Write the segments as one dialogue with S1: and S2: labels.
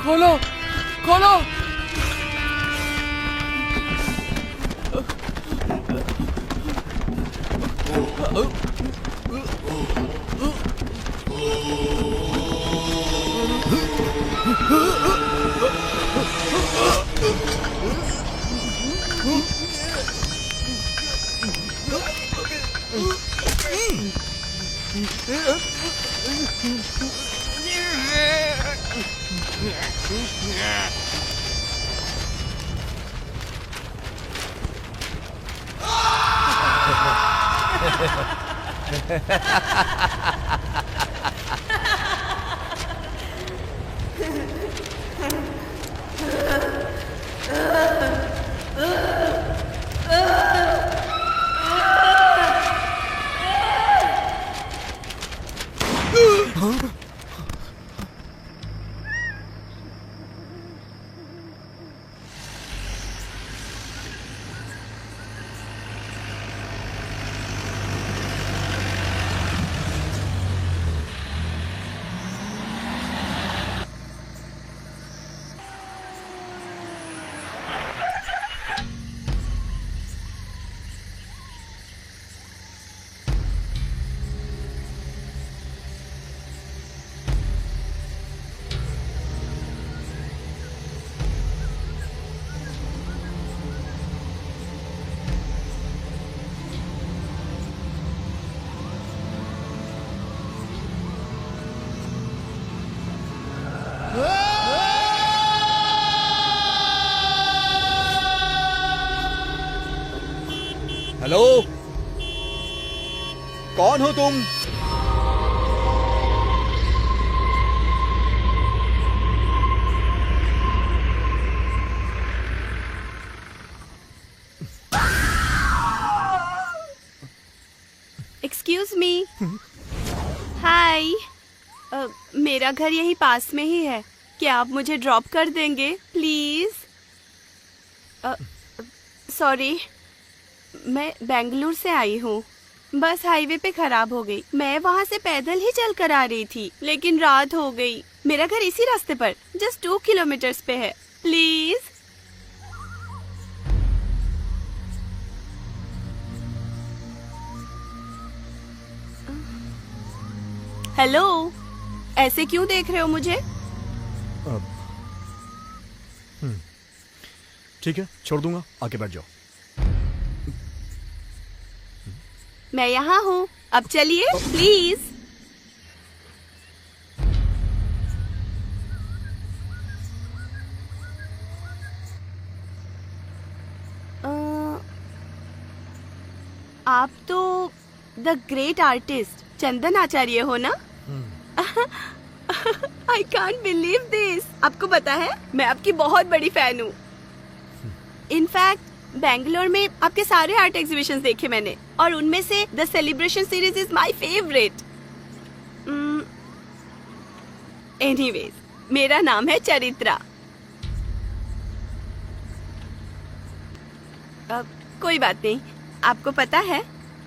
S1: खोलो खोलो।
S2: हेलो, कौन हो तुम?
S3: Excuse me. हाय, मेरा घर यही पास में ही है। क्या आप मुझे ड्रॉप कर देंगे प्लीज? सॉरी, मैं बेंगलुरु से आई हूँ। बस हाईवे पे खराब हो गई। मैं वहाँ से पैदल ही चल कर आ रही थी, लेकिन रात हो गई। मेरा घर इसी रास्ते पर जस्ट 2 किलोमीटर्स पे है। प्लीज। हेलो, ऐसे क्यों देख रहे हो मुझे?
S2: ठीक है, छोड़ दूंगा, आके बैठ जाओ।
S3: मैं यहाँ हूँ, अब चलिए प्लीज। आप तो द ग्रेट आर्टिस्ट चंदन आचार्य हो ना? I can't believe this. आपको पता है, मैं आपकी बहुत बड़ी फैन हूँ। इनफैक्ट बेंगलोर में आपके सारे आर्ट एग्जीबिशंस देखे मैंने, और उनमें से the celebration series is my favourite. Anyways, मेरा नाम है चरित्रा। कोई बात नहीं। आपको पता है,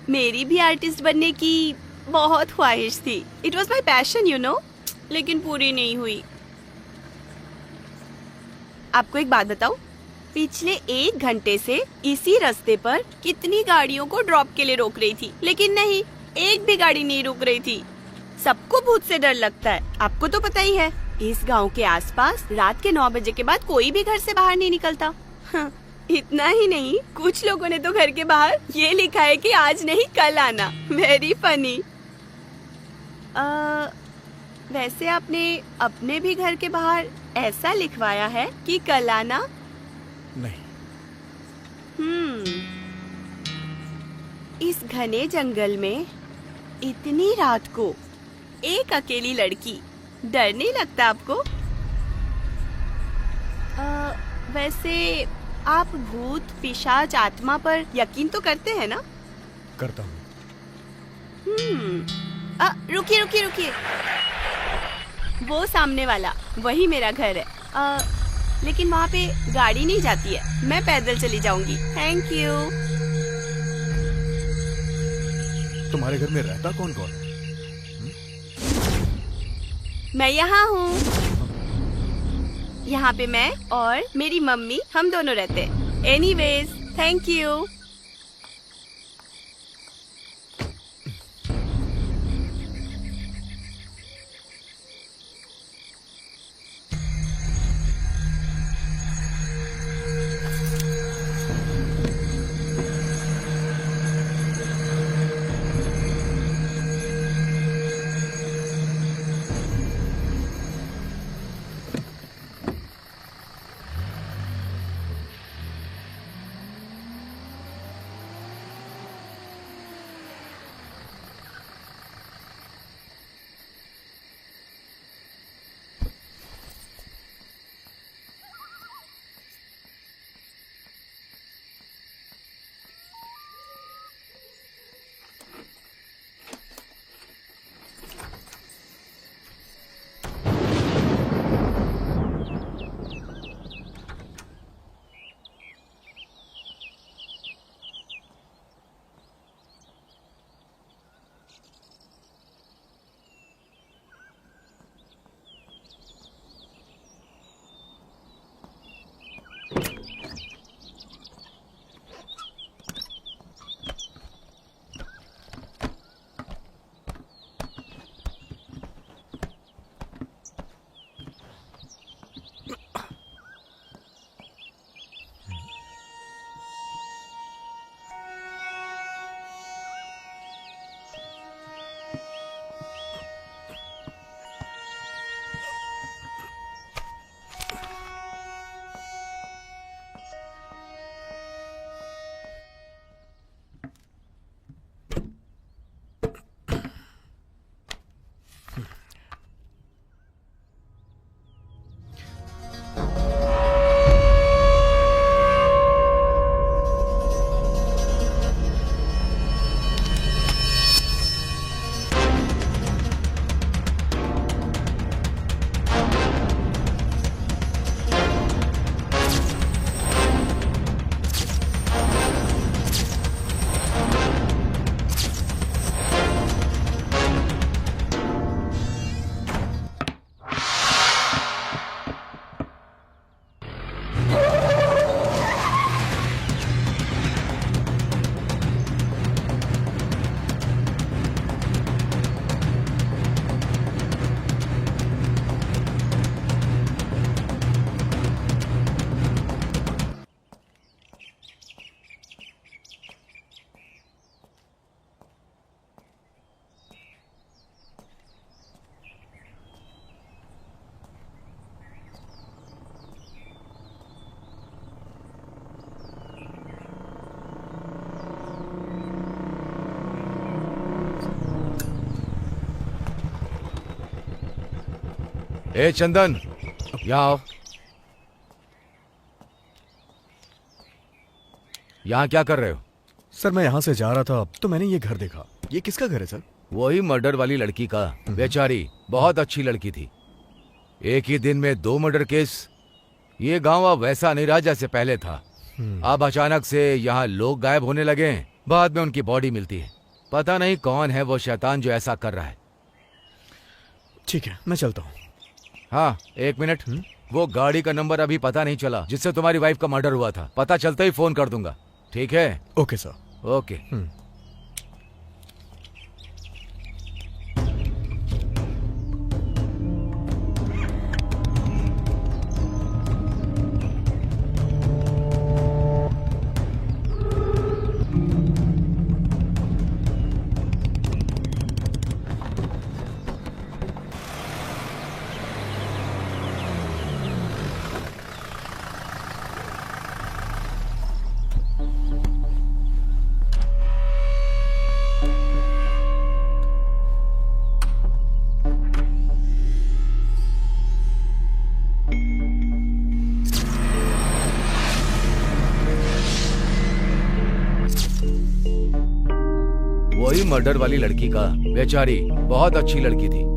S3: मेरी भी आर्टिस्ट बनने की बहुत ख्वाहिश थी। It was my passion you know, लेकिन पूरी नहीं हुई। आपको एक बात बताऊं, पिछले 1 घंटे से इसी रास्ते पर कितनी गाड़ियों को ड्रॉप के लिए रोक रही थी, लेकिन नहीं, एक भी गाड़ी नहीं रुक रही थी। सबको भूत से डर लगता है, आपको तो पता ही है। इस गांव के आसपास रात के 9 बजे के बाद कोई भी घर से बाहर नहीं निकलता। इतना ही नहीं, कुछ लोगों ने तो घर के बाहर ये लिखा है कि आज नहीं कल आना। Very funny. वैसे आपने अपने भी घर के बाहर ऐसा लिखवाया है कि कल आना?
S2: नहीं।
S3: इस घने जंगल में इतनी रात को एक अकेली लड़की, डर नहीं लगता आपको? वैसे आप भूत, पिशाच, आत्मा पर यकीन तो करते हैं ना?
S2: करता हूँ।
S3: रुकिए रुकिए रुकिए, वो सामने वाला, वही मेरा घर है। लेकिन वहाँ पे गाड़ी नहीं जाती है, मैं पैदल चली जाऊंगी। Thank you.
S2: तुम्हारे घर में रहता कौन कौन है?
S3: मैं यहाँ हूँ। यहाँ पे मैं और मेरी मम्मी हम दोनों रहते हैं। Anyways, thank you.
S1: ए चंदन, यहाँ आओ। यहाँ क्या कर रहे हो?
S2: सर मैं यहाँ से जा रहा था तो मैंने ये घर देखा। ये किसका घर है सर?
S1: वही मर्डर वाली लड़की का। बेचारी बहुत अच्छी लड़की थी। एक ही दिन में 2 मर्डर केस। ये गांव अब वैसा नहीं रहा जैसे पहले था। अब अचानक से यहाँ लोग गायब होने लगे हैं। बाद में उनकी बॉडी मिलती है। पता नहीं कौन है वो शैतान जो ऐसा कर रहा है।
S2: ठीक है, मैं चलता हूँ।
S1: हाँ, 1 मिनट। वो गाड़ी का नंबर अभी पता नहीं चला जिससे तुम्हारी वाइफ का मर्डर हुआ था। पता चलते ही फोन कर दूंगा। ठीक है?
S2: Okay sir.
S1: ओके। वही मर्डर वाली लड़की का। बेचारी बहुत अच्छी लड़की थी।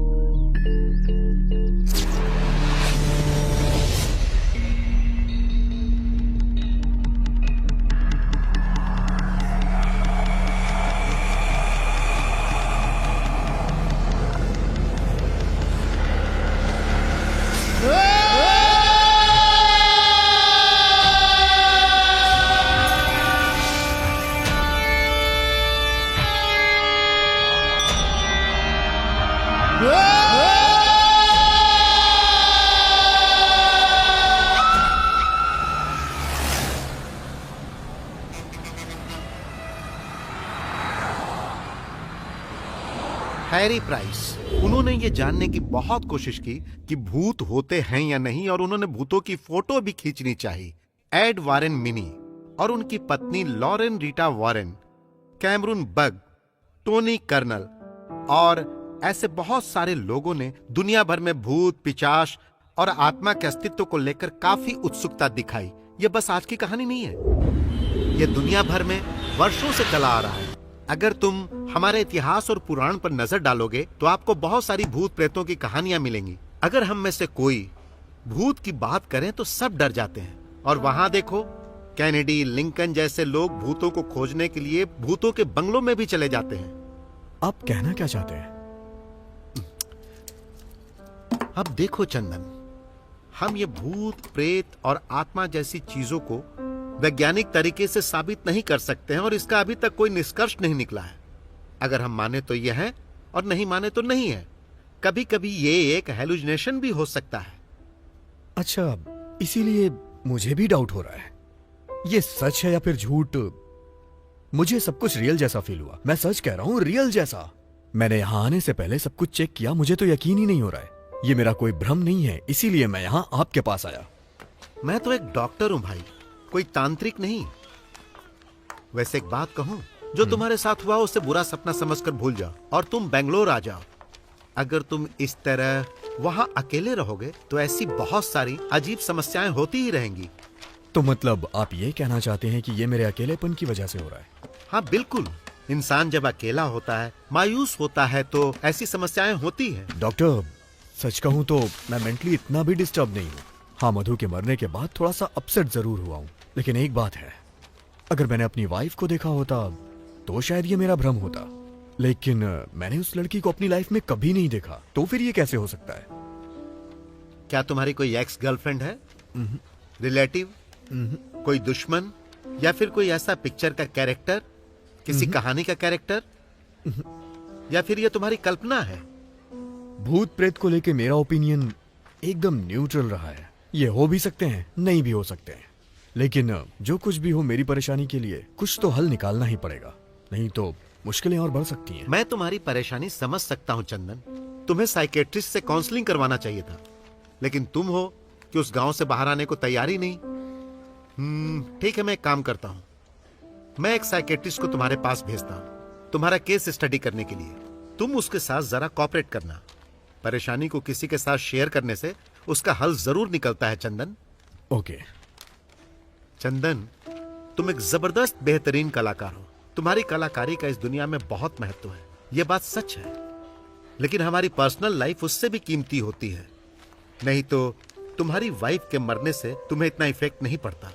S4: हैरी प्राइस, उन्होंने ये जानने की बहुत कोशिश की कि भूत होते हैं या नहीं, और उन्होंने भूतों की फोटो भी खींचनी चाहिए। एड वारेन मिनी और उनकी पत्नी Lauren Rita Warren, Cameron Bug, Tony Colonel और ऐसे बहुत सारे लोगों ने दुनिया भर में भूत, पिशाच और आत्मा के अस्तित्व को लेकर काफी उत्सुकता दिखाई। यह बस आज की कहानी नहीं है, यह दुनिया भर में वर्षों से चला आ रहा है। अगर तुम हमारे इतिहास और पुराण पर नजर डालोगे तो आपको बहुत सारी भूत प्रेतों की कहानियां मिलेंगी। अगर हम में से कोई भूत की बात करें तो सब डर जाते हैं। और वहां देखो, कैनेडी, लिंकन जैसे लोग भूतों को खोजने के लिए भूतों के बंगलों में भी चले जाते हैं।
S2: आप कहना क्या चाहते हैं?
S4: अब देखो चंदन, हम ये भूत, प्रेत और आत्मा जैसी चीजों को वैज्ञानिक तरीके से साबित नहीं कर सकते हैं और इसका अभी तक कोई निष्कर्ष नहीं निकला है। अगर हम माने तो यह है और नहीं माने तो नहीं है। कभी कभी ये एक हेलुसिनेशन भी हो सकता है।
S2: अच्छा, इसीलिए मुझे भी डाउट हो रहा है, ये सच है या फिर झूठ। मुझे सब कुछ रियल जैसा फील हुआ। मैं सच कह रहा हूं, रियल जैसा। मैंने यहां आने से पहले सब कुछ चेक किया, मुझे तो यकीन ही नहीं हो रहा है। ये मेरा कोई भ्रम नहीं है, इसीलिए मैं यहां आपके पास आया।
S4: मैं तो एक डॉक्टर हूं भाई, कोई तांत्रिक नहीं। वैसे एक बात कहूं, जो तुम्हारे साथ हुआ उसे बुरा सपना समझकर भूल जाओ और तुम बेंगलोर आ जाओ। अगर तुम इस तरह वहां अकेले रहोगे तो ऐसी बहुत सारी अजीब समस्याएं होती ही रहेंगी।
S2: तो मतलब आप ये कहना चाहते हैं कि ये मेरे अकेलेपन की वजह से हो रहा है?
S4: हाँ बिल्कुल, इंसान जब अकेला होता है, मायूस होता है तो ऐसी समस्याएं होती है।
S2: डॉक्टर, सच कहूं तो मैं मेंटली इतना भी डिस्टर्ब नहीं हूं। हाँ, मधु के मरने के बाद थोड़ा सा अपसेट जरूर हुआ हूं, लेकिन एक बात है, अगर मैंने अपनी वाइफ को देखा होता तो शायद ये मेरा भ्रम होता, लेकिन मैंने उस लड़की को अपनी लाइफ में कभी नहीं देखा, तो फिर ये कैसे हो सकता है?
S4: क्या तुम्हारी कोई एक्स गर्लफ्रेंड है, रिलेटिव, कोई दुश्मन, या फिर कोई ऐसा पिक्चर का कैरेक्टर, किसी कहानी का कैरेक्टर, या फिर ये तुम्हारी कल्पना है?
S2: भूत प्रेत को लेके मेरा ओपिनियन एकदम न्यूट्रल रहा है। ये हो भी सकते हैं, नहीं भी हो सकते हैं, लेकिन जो कुछ भी हो, मेरी परेशानी के लिए कुछ तो हल निकालना ही पड़ेगा, नहीं तो मुश्किलें और बढ़ सकती हैं।
S4: मैं तुम्हारी परेशानी समझ सकता हूं चंदन, तुम्हें साइकेट्रिस्ट से काउंसलिंग करवाना चाहिए था, लेकिन तुम हो कि उस गांव से बाहर आने को तैयार ही नहीं। ठीक है, मैं एक काम करता हूं, मैं एक साइकेट्रिस्ट को तुम्हारे पास भेजता हूं तुम्हारा केस स्टडी करने के लिए। तुम उसके साथ जरा कोऑपरेट करना। परेशानी को किसी के साथ शेयर करने से उसका हल जरूर निकलता है चंदन।
S2: ओके।
S4: चंदन, तुम एक जबरदस्त बेहतरीन कलाकार हो। तुम्हारी कलाकारी का इस दुनिया में बहुत महत्व है, यह बात सच है, लेकिन हमारी पर्सनल लाइफ उससे भी कीमती होती है। नहीं तो तुम्हारी वाइफ के मरने से तुम्हें इतना इफेक्ट नहीं पड़ता,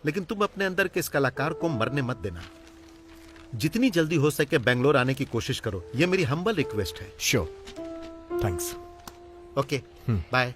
S4: लेकिन तुम अपने अंदर के इस कलाकार को मरने मत देना। जितनी जल्दी हो सके बेंगलोर आने की कोशिश करो, यह मेरी हम्बल रिक्वेस्ट है।
S2: Sure, thanks.
S4: Okay, bye.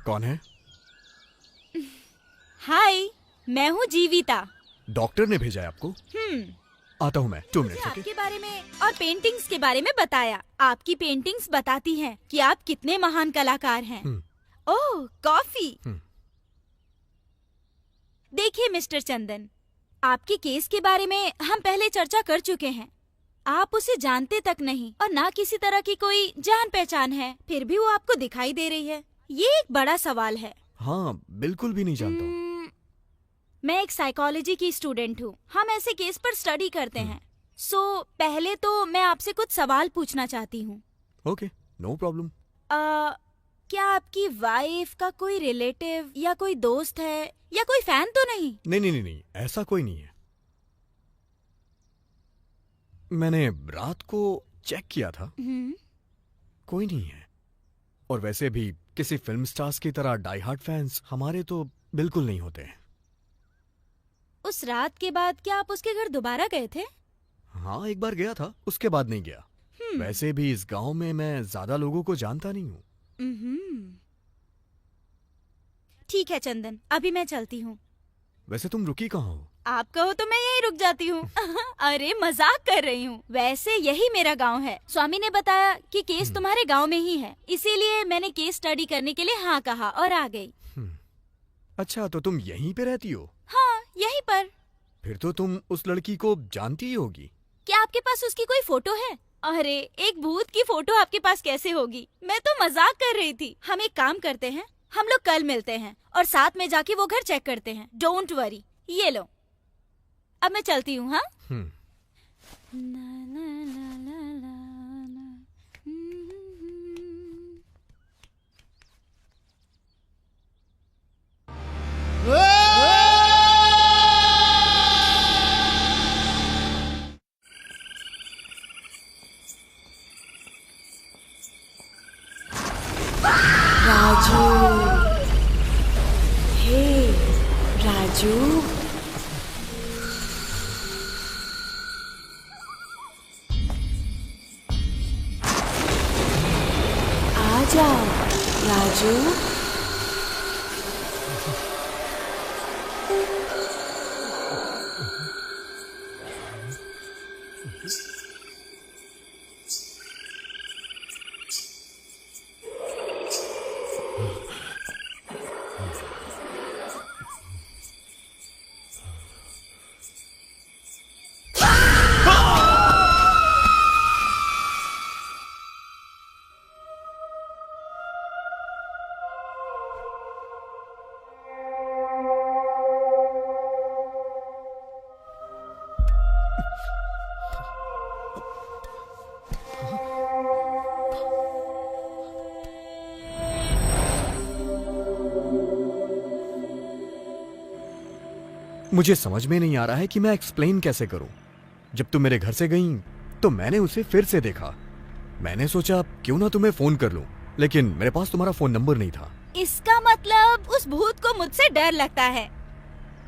S2: कौन है?
S5: हाय, मैं हूँ जीविता।
S2: डॉक्टर ने भेजा है आपको? आता हूँ मैं, 2
S5: मुझे
S2: मिनट।
S5: आपके बारे में और पेंटिंग्स के बारे में बताया। आपकी पेंटिंग्स बताती हैं कि आप कितने महान कलाकार हैं। ओह, कॉफी। देखिए मिस्टर चंदन, आपके केस के बारे में हम पहले चर्चा कर चुके हैं। आप उसे जानते तक नहीं और ना किसी तरह की कोई जान पहचान है, फिर भी वो आपको दिखाई दे रही है। ये एक बड़ा सवाल है।
S2: हाँ, बिल्कुल भी नहीं जानता हूँ।
S5: मैं एक साइकोलॉजी की स्टूडेंट हूँ। हम ऐसे केस पर स्टडी करते हैं। पहले तो मैं आपसे कुछ सवाल पूछना चाहती हूँ।
S2: Okay, no problem.
S5: क्या आपकी वाइफ का कोई रिलेटिव या कोई दोस्त है या कोई फैन तो नहीं?
S2: नहीं, ऐसा कोई नहीं है। मैंने रात को चेक किया था, कोई नहीं है। और वैसे भी किसी फिल्म स्टार्स की तरह डाई हार्ड फैंस हमारे तो बिल्कुल नहीं होते हैं।
S5: उस रात के बाद क्या आप उसके घर दोबारा गए थे?
S2: हाँ, एक बार गया था, उसके बाद नहीं गया। वैसे भी इस गांव में मैं ज्यादा लोगों को जानता नहीं हूँ।
S5: ठीक है चंदन, अभी मैं चलती हूँ।
S2: वैसे तुम रुकी कहाँ हो?
S5: आप कहो तो मैं यही रुक जाती हूँ। अरे मजाक कर रही हूँ। वैसे यही मेरा गांव है। स्वामी ने बताया कि केस तुम्हारे गांव में ही है, इसीलिए मैंने केस स्टडी करने के लिए हाँ कहा और आ गई।
S2: अच्छा, तो तुम यहीं पे रहती हो?
S5: हाँ, यहीं पर।
S2: फिर तो तुम उस लड़की को जानती ही होगी।
S5: क्या आपके पास उसकी कोई फोटो है? अरे, एक भूत की फोटो आपके पास कैसे होगी? मैं तो मजाक कर रही थी। हम एक काम करते हैं, हम लोग कल मिलते हैं और साथ में जाके वो घर चेक करते हैं। Don't worry. ये लो, अब मैं चलती हूँ। हाँ,
S3: राजू, हे राजू, आ जाओ राजू।
S2: मुझे समझ में नहीं आ रहा है कि मैं एक्सप्लेन कैसे करूं। जब तुम मेरे घर से गई तो मैंने उसे फिर से देखा। मैंने सोचा क्यों ना तुम्हें फोन कर लूं, लेकिन मेरे पास तुम्हारा फोन नंबर नहीं था।
S5: इसका मतलब उस भूत को मुझसे डर लगता है।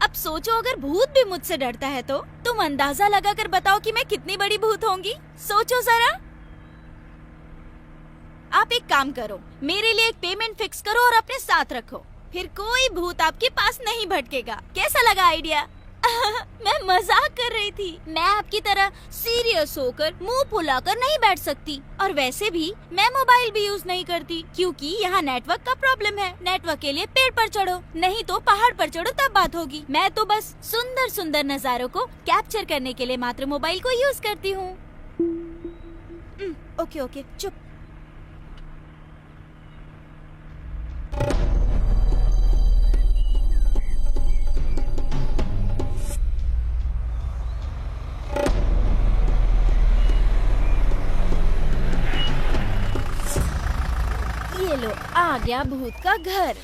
S5: अब सोचो, अगर भूत भी मुझसे डरता है तो तुम अंदाजा लगाकर बताओ कि मैं कितनी बड़ी भूत होंगी। सोचो जरा। आप एक काम करो, मेरे लिए एक पेमेंट फिक्स करो और अपने साथ रखो, फिर कोई भूत आपके पास नहीं भटकेगा। कैसा लगा आइडिया? मैं मजाक कर रही थी। मैं आपकी तरह सीरियस होकर मुंह फुलाकर नहीं बैठ सकती। और वैसे भी मैं मोबाइल भी यूज नहीं करती, क्योंकि यहाँ नेटवर्क का प्रॉब्लम है। नेटवर्क के लिए पेड़ पर चढ़ो, नहीं तो पहाड़ पर चढ़ो, तब बात होगी। मैं तो बस सुंदर सुंदर नजारों को कैप्चर करने के लिए मात्र मोबाइल को यूज करती हूँ। ओके ओके, चुप। ये लो, आ गया भूत का घर।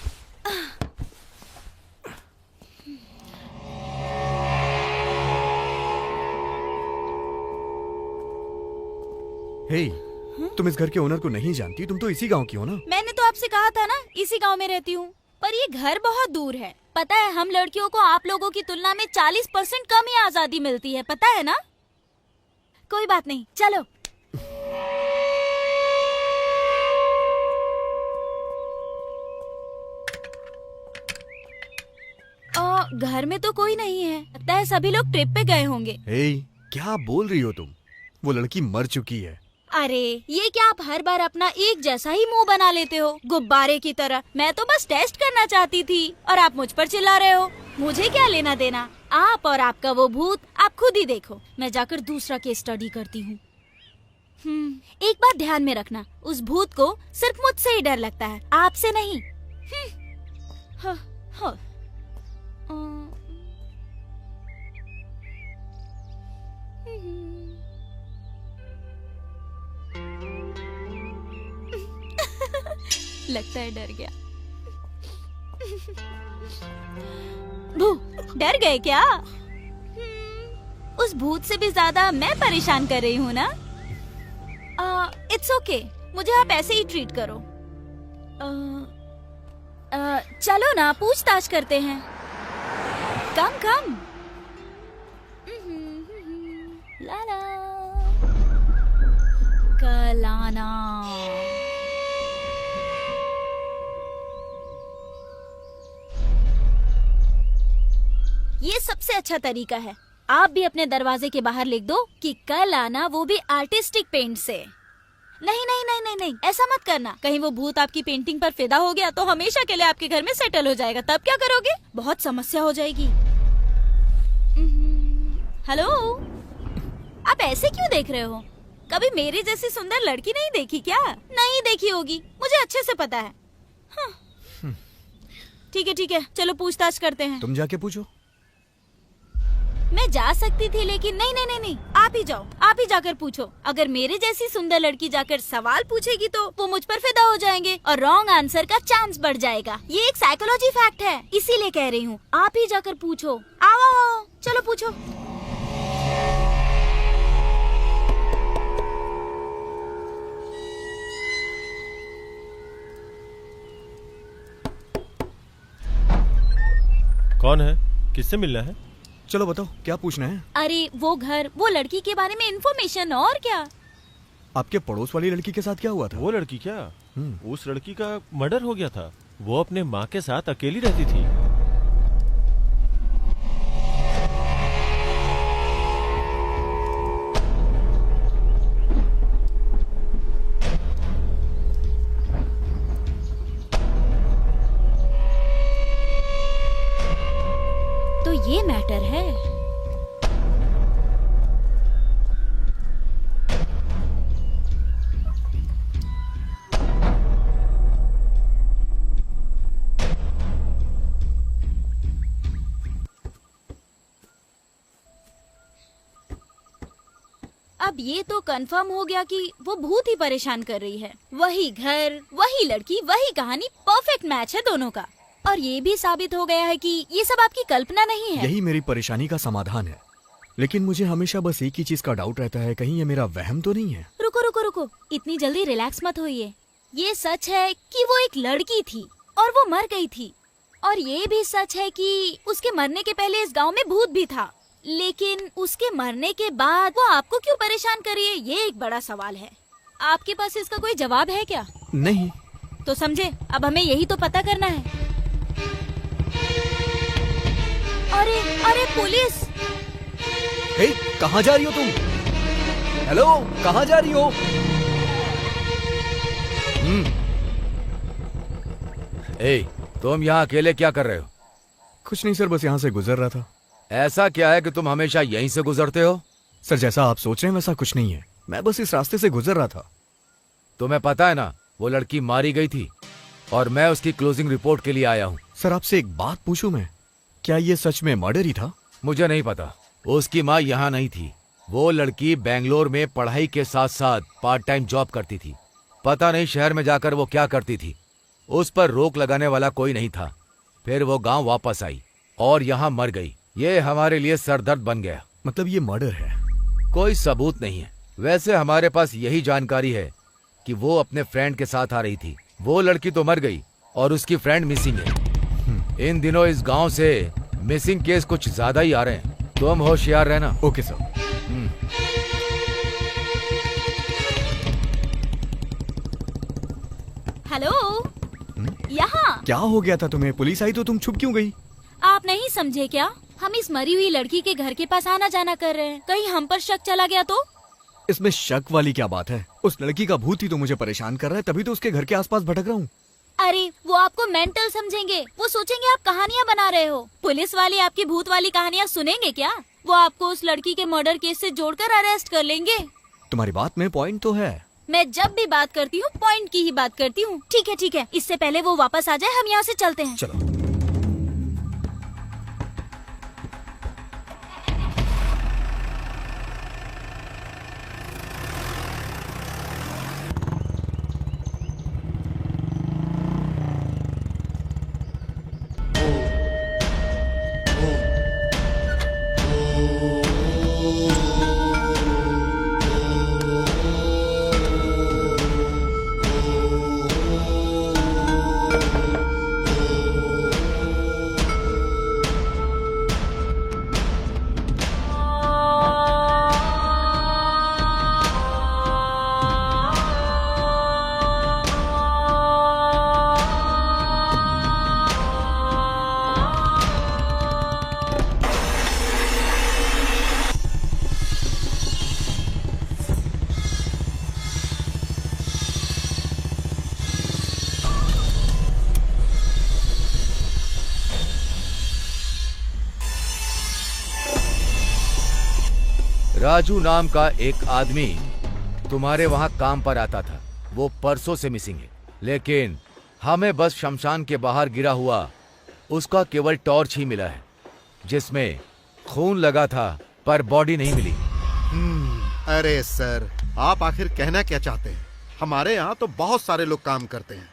S2: हे, तुम इस घर के ओनर को नहीं जानती? तुम तो इसी गांव की हो ना?
S5: मैंने तो आपसे कहा था ना, इसी गांव में रहती हूँ। पर ये घर बहुत दूर है। पता है, हम लड़कियों को आप लोगों की तुलना में 40% कम ही आजादी मिलती है, पता है ना? कोई बात नहीं, चलो। घर में तो कोई नहीं है, लगता है सभी लोग ट्रिप पे गए होंगे।
S2: हे, क्या बोल रही हो तुम? वो लड़की मर चुकी है।
S5: अरे ये क्या आप हर बार अपना एक जैसा ही मुंह बना लेते हो, गुब्बारे की तरह। मैं तो बस टेस्ट करना चाहती थी और आप मुझ पर चिल्ला रहे हो। मुझे क्या लेना देना? आप और आपका वो भूत, आप खुद ही देखो। मैं जाकर दूसरा केस स्टडी करती हूँ। एक बात ध्यान में रखना, उस भूत को सिर्फ मुझसे ही डर लगता है, आपसे नहीं। हाँ, हाँ। लगता है डर गया। भू, डर गए क्या? उस भूत से भी ज्यादा मैं परेशान कर रही हूँ ना? इट्स ओके, मुझे आप ऐसे ही ट्रीट करो। चलो ना, पूछताछ करते हैं। कम कम। लाला कलाना। ये सबसे अच्छा तरीका है। आप भी अपने दरवाजे के बाहर लिख दो कि कल आना, वो भी आर्टिस्टिक पेंट से। नहीं नहीं नहीं नहीं नहीं, ऐसा मत करना। कहीं वो भूत आपकी पेंटिंग पर फिदा हो गया तो हमेशा के लिए आपके घर में सेटल हो जाएगा, तब क्या करोगे? बहुत समस्या हो जाएगी। हेलो, आप ऐसे क्यों देख रहे हो? कभी मेरी जैसी सुंदर लड़की नहीं देखी क्या? नहीं देखी होगी, मुझे अच्छे से पता है। ठीक है, चलो पूछताछ करते हैं।
S2: तुम जाके पूछो।
S5: मैं जा सकती थी लेकिन नहीं, आप ही जाओ, आप ही जाकर पूछो। अगर मेरे जैसी सुंदर लड़की जाकर सवाल पूछेगी तो वो मुझ पर फिदा हो जाएंगे और रॉन्ग आंसर का चांस बढ़ जाएगा। ये एक साइकोलॉजी फैक्ट है, इसीलिए कह रही हूँ। आप ही जाकर पूछो। आओ, चलो पूछो।
S6: कौन है? किससे मिलना है?
S2: चलो बताओ, क्या पूछना है?
S5: अरे वो घर, वो लड़की के बारे में इन्फॉर्मेशन। और क्या?
S2: आपके पड़ोस वाली लड़की के साथ क्या हुआ था?
S6: वो लड़की क्या? उस लड़की का मर्डर हो गया था। वो अपने माँ के साथ अकेली रहती थी।
S5: तो ये मैटर है। अब ये तो कंफर्म हो गया कि वो भूत ही परेशान कर रही है। वही घर, वही लड़की, वही कहानी, परफेक्ट मैच है दोनों का। और ये भी साबित हो गया है कि ये सब आपकी कल्पना नहीं है।
S2: यही मेरी परेशानी का समाधान है। लेकिन मुझे हमेशा बस एक ही चीज का डाउट रहता है, कहीं ये मेरा वहम तो नहीं है।
S5: रुको, इतनी जल्दी रिलैक्स मत होइए। ये सच है कि वो एक लड़की थी और वो मर गई थी। और ये भी सच है कि उसके मरने के पहले इस गांव में भूत भी था। लेकिन उसके मरने के बाद वो आपको क्यों परेशान कर रही है, ये एक बड़ा सवाल है। आपके पास इसका कोई जवाब है क्या?
S2: नहीं।
S5: तो समझे, अब हमें यही तो पता करना है। अरे पुलिस!
S2: हे, कहाँ जा रही हो तुम? हेलो, कहाँ जा रही हो?
S1: तुम यहाँ अकेले क्या कर रहे हो?
S2: कुछ नहीं सर, बस यहाँ से गुजर रहा था।
S1: ऐसा क्या है कि तुम हमेशा यहीं से गुजरते हो?
S2: सर, जैसा आप सोच रहे हैं वैसा कुछ नहीं है। मैं बस इस रास्ते से गुजर रहा था।
S1: तुम्हें पता है ना, वो लड़की मारी गई थी और मैं उसकी क्लोजिंग रिपोर्ट के लिए आया हूँ।
S2: सर, आपसे एक बात पूछूं मैं, क्या ये सच में मर्डर ही था?
S1: मुझे नहीं पता। उसकी माँ यहाँ नहीं थी। वो लड़की बेंगलोर में पढ़ाई के साथ साथ पार्ट टाइम जॉब करती थी। पता नहीं शहर में जाकर वो क्या करती थी। उस पर रोक लगाने वाला कोई नहीं था। फिर वो गांव वापस आई और यहाँ मर गई। ये हमारे लिए सरदर्द बन गया।
S2: मतलब ये मर्डर है?
S1: कोई सबूत नहीं है। वैसे हमारे पास यही जानकारी है कि वो अपने फ्रेंड के साथ आ रही थी। वो लड़की तो मर गई और उसकी फ्रेंड मिसिंग है। इन दिनों इस गांव से मिसिंग केस कुछ ज्यादा ही आ रहे हैं। तुम होशियार रहना।
S2: Okay sir.
S5: हेलो, यहाँ।
S2: क्या हो गया था तुम्हें? पुलिस आई तो तुम छुप क्यों गई?
S5: आप आप नहीं समझे क्या? हम इस मरी हुई लड़की के घर के पास आना जाना कर रहे हैं, कहीं हम पर शक चला गया तो?
S2: इसमें शक वाली क्या बात है? उस लड़की का भूत ही तो मुझे परेशान कर रहा है, तभी तो उसके घर के आसपास भटक रहा हूँ।
S5: अरे वो आपको मेंटल समझेंगे, वो सोचेंगे आप कहानियाँ बना रहे हो। पुलिस वाले आपकी भूत वाली कहानियाँ सुनेंगे क्या? वो आपको उस लड़की के मर्डर केस से जोड़कर अरेस्ट कर लेंगे।
S2: तुम्हारी बात में पॉइंट तो है।
S5: मैं जब भी बात करती हूँ पॉइंट की ही बात करती हूँ। ठीक है, इससे पहले वो वापस आ जाए हम यहाँ से चलते हैं।
S2: चलो।
S1: राजू नाम का एक आदमी तुम्हारे वहां काम पर आता था। वो परसों से मिसिंग है, लेकिन हमें बस शमशान के बाहर गिरा हुआ उसका केवल टॉर्च ही मिला है, जिसमें खून लगा था पर बॉडी नहीं मिली।
S4: अरे सर, आप आखिर कहना क्या चाहते हैं? हमारे यहाँ तो बहुत सारे लोग काम करते हैं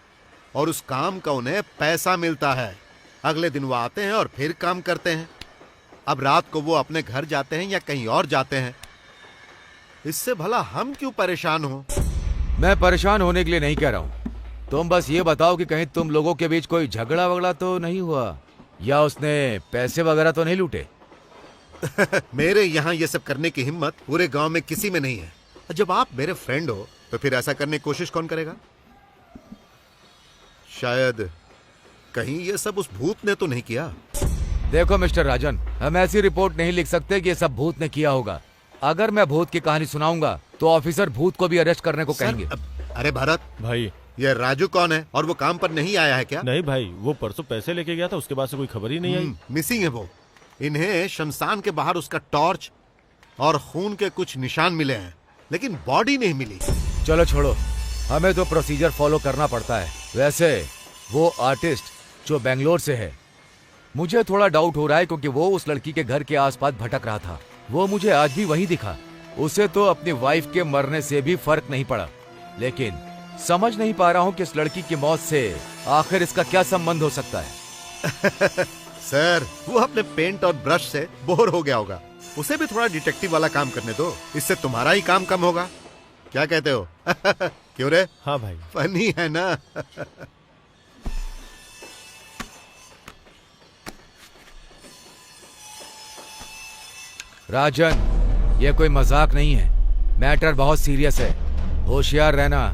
S4: और उस काम का उन्हें पैसा मिलता है। अगले दिन वो आते हैं और फिर काम करते हैं। अब रात को वो अपने घर जाते हैं या कहीं और जाते हैं। इससे भला हम क्यों परेशान हो?
S1: मैं परेशान होने के लिए नहीं कह रहा हूं। तुम बस ये बताओ कि कहीं तुम लोगों के बीच कोई झगड़ा वगड़ा तो नहीं हुआ, या उसने पैसे वगैरह तो नहीं लूटे?
S4: मेरे यहाँ ये सब करने की हिम्मत पूरे गांव में किसी में नहीं है। जब आप मेरे फ्रेंड हो तो फिर ऐसा करने की कोशिश कौन करेगा? शायद कहीं ये सब उस भूत ने तो नहीं किया।
S1: देखो मिस्टर राजन, हम ऐसी रिपोर्ट नहीं लिख सकते कि ये सब भूत ने किया होगा। अगर मैं भूत की कहानी सुनाऊंगा तो ऑफिसर भूत को भी अरेस्ट करने को कहेंगे।
S4: अरे भरत
S6: भाई,
S4: ये राजू कौन है और वो काम पर नहीं आया है क्या?
S6: नहीं भाई, वो परसों पैसे लेके गया था, उसके बाद से कोई खबर ही नहीं आई।
S4: मिसिंग है वो। इन्हें शमशान के बाहर उसका टॉर्च और खून के कुछ निशान मिले हैं, लेकिन बॉडी नहीं मिली।
S1: चलो छोड़ो, हमें तो प्रोसीजर फॉलो करना पड़ता है। वैसे वो आर्टिस्ट जो बेंगलोर से है, मुझे थोड़ा डाउट हो रहा है क्योंकि वो उस लड़की के घर के आसपास भटक रहा था। वो मुझे आज भी वहीं दिखा। उसे तो अपनी वाइफ के मरने से भी फर्क नहीं पड़ा, लेकिन समझ नहीं पा रहा हूँ कि इस लड़की की मौत से आखिर इसका क्या संबंध हो सकता है।
S4: सर, वो अपने पेंट और ब्रश से बोर हो गया होगा। उसे भी थोड़ा डिटेक्टिव वाला काम करने दो, इससे तुम्हारा ही काम कम होगा। क्या कहते हो? क्यों रे?
S6: हाँ भाई।
S4: फनी है ना?
S1: राजन, ये कोई मजाक नहीं है। मैटर बहुत सीरियस है, होशियार रहना।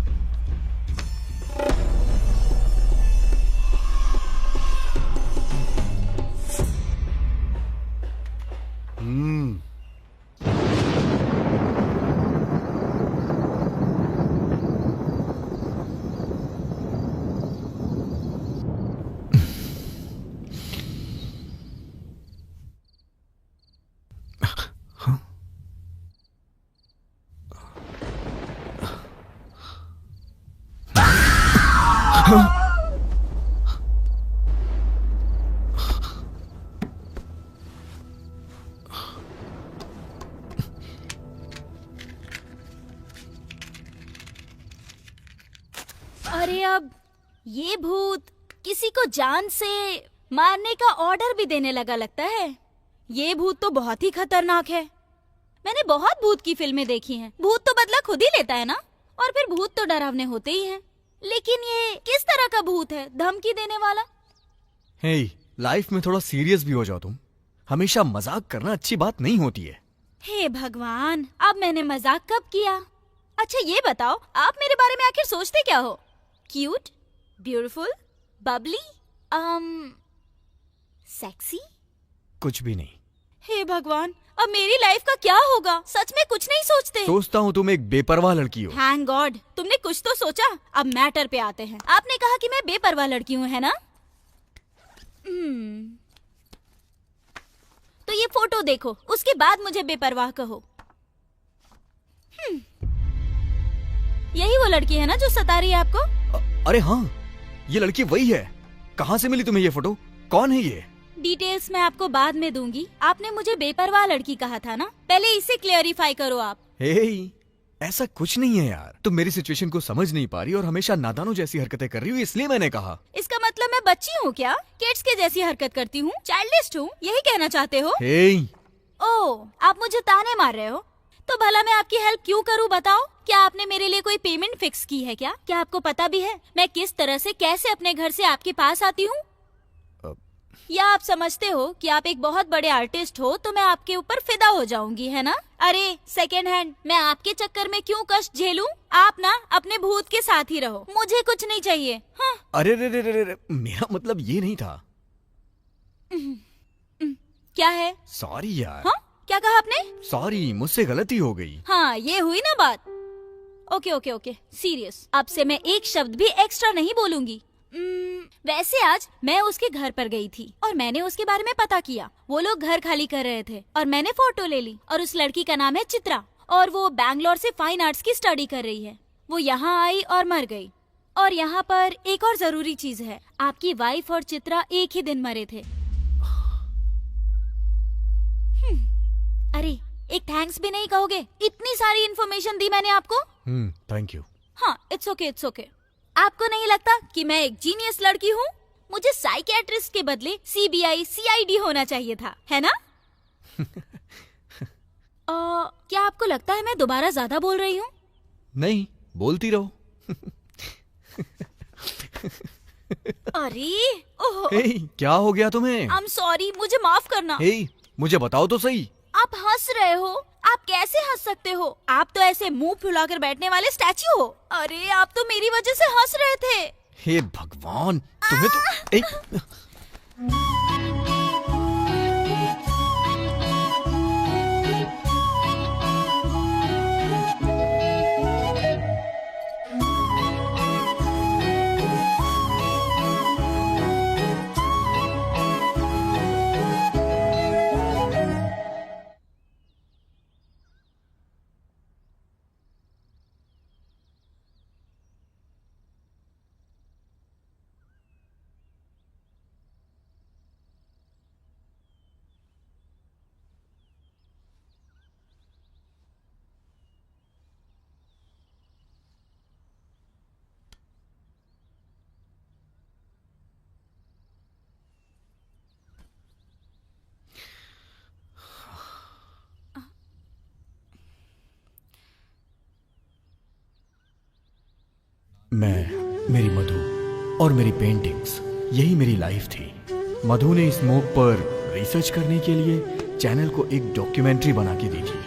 S5: अरे अब ये भूत किसी को जान से मारने का ऑर्डर भी देने लगा लगता है। ये भूत तो बहुत ही खतरनाक है। मैंने बहुत भूत की फिल्में देखी हैं। भूत तो बदला खुद ही लेता है ना, और फिर भूत तो डरावने होते ही हैं। लेकिन ये किस तरह का भूत है, धमकी देने वाला?
S2: हे, लाइफ में थोड़ा सीरियस भी हो जाओ तुम। हमेशा मजाक करना अच्छी बात नहीं होती है।
S5: हे भगवान, अब मैंने मजाक कब किया? अच्छा ये बताओ, आप मेरे बारे में आखिर सोचते क्या हो? Cute, beautiful, Babli, sexy?
S2: कुछ भी नहीं।
S5: हे भगवान, अब मेरी लाइफ का क्या होगा? सच में कुछ नहीं सोचते।
S2: सोचता हूँ तुम एक बेपरवाह लड़की हो।
S5: थैंक गॉड, तुमने कुछ तो सोचा। अब मैटर पे आते हैं। आपने कहा कि मैं बेपरवाह लड़की हूँ, है ना? तो ये फोटो देखो, उसके बाद मुझे बेपरवाह कहो। यही वो लड़की है ना जो सता रही है आपको?
S2: अरे हाँ, ये लड़की वही है। कहाँ से मिली तुम्हें ये फोटो? कौन है ये?
S5: डिटेल्स मैं आपको बाद में दूंगी। आपने मुझे बेपरवाह लड़की कहा था ना, पहले इसे क्लियरिफाई करो आप।
S2: हे, ऐसा कुछ नहीं है यार। तुम मेरी सिचुएशन को समझ नहीं पा रही और हमेशा नादानों जैसी हरकतें कर रही हो, इसलिए मैंने कहा।
S5: इसका मतलब मैं बच्ची हूँ क्या? किड्स के जैसी हरकत करती हूँ, चाइल्डिश हूँ, यही कहना चाहते हो?
S2: हे,
S5: ओह, आप मुझे ताने मार रहे हो? तो भला मैं आपकी हेल्प क्यों करूँ बताओ? क्या आपने मेरे लिए कोई पेमेंट फिक्स की है क्या? क्या आपको पता भी है मैं किस तरह से कैसे अपने घर से आपके पास आती हूँ? या आप समझते हो कि आप एक बहुत बड़े आर्टिस्ट हो तो मैं आपके ऊपर फिदा हो जाऊंगी, है ना? अरे सेकेंड हैंड, मैं आपके चक्कर में क्यों कष्ट झेलूं? आप ना अपने भूत के साथ ही रहो, मुझे कुछ नहीं चाहिए। हाँ।
S2: अरे रे रे रे रे, मेरा मतलब ये नहीं था।
S5: क्या है?
S2: सॉरी यार।
S5: हाँ, क्या कहा आपने?
S2: सॉरी, मुझसे गलती हो गई।
S5: हाँ, ये हुई ना बात। Okay okay okay, serious. अब से मैं एक शब्द भी एक्स्ट्रा नहीं बोलूंगी। वैसे आज मैं उसके घर पर गई थी और मैंने उसके बारे में पता किया। वो लोग घर खाली कर रहे थे और मैंने फोटो ले ली। और उस लड़की का नाम है चित्रा और वो बैंगलोर से फाइन आर्ट्स की स्टडी कर रही है। वो यहाँ आई और मर गई। और यहाँ पर एक और जरूरी चीज है, आपकी वाइफ और चित्रा एक ही दिन मरे थे। अरे एक थैंक्स भी नहीं कहोगे? इतनी सारी इन्फॉर्मेशन दी मैंने आपको।
S2: Thank you.
S5: हाँ, इट्स ओके इट्स ओके। आपको नहीं लगता कि मैं एक जीनियस लड़की हूँ? मुझे साइकियाट्रिस्ट के बदले सीबीआई सीआईडी होना चाहिए था, है ना? क्या आपको लगता है मैं दोबारा ज्यादा बोल रही हूँ?
S2: नहीं, बोलती रहो।
S5: अरे ओह,
S2: हे, क्या हो गया तुम्हें?
S5: आई एम सॉरी, मुझे माफ करना।
S2: हे, मुझे बताओ तो सही।
S5: आप हंस रहे हो? आप कैसे हंस सकते हो? आप तो ऐसे मुंह फुलाकर बैठने वाले स्टैच्यू हो। अरे आप तो मेरी वजह से हंस रहे थे।
S2: हे भगवान, तुम्हें तो मैं, मेरी मधु और मेरी पेंटिंग्स, यही मेरी लाइफ थी। मधु ने स्मोक पर रिसर्च करने के लिए चैनल को एक डॉक्यूमेंट्री बना के दी थी।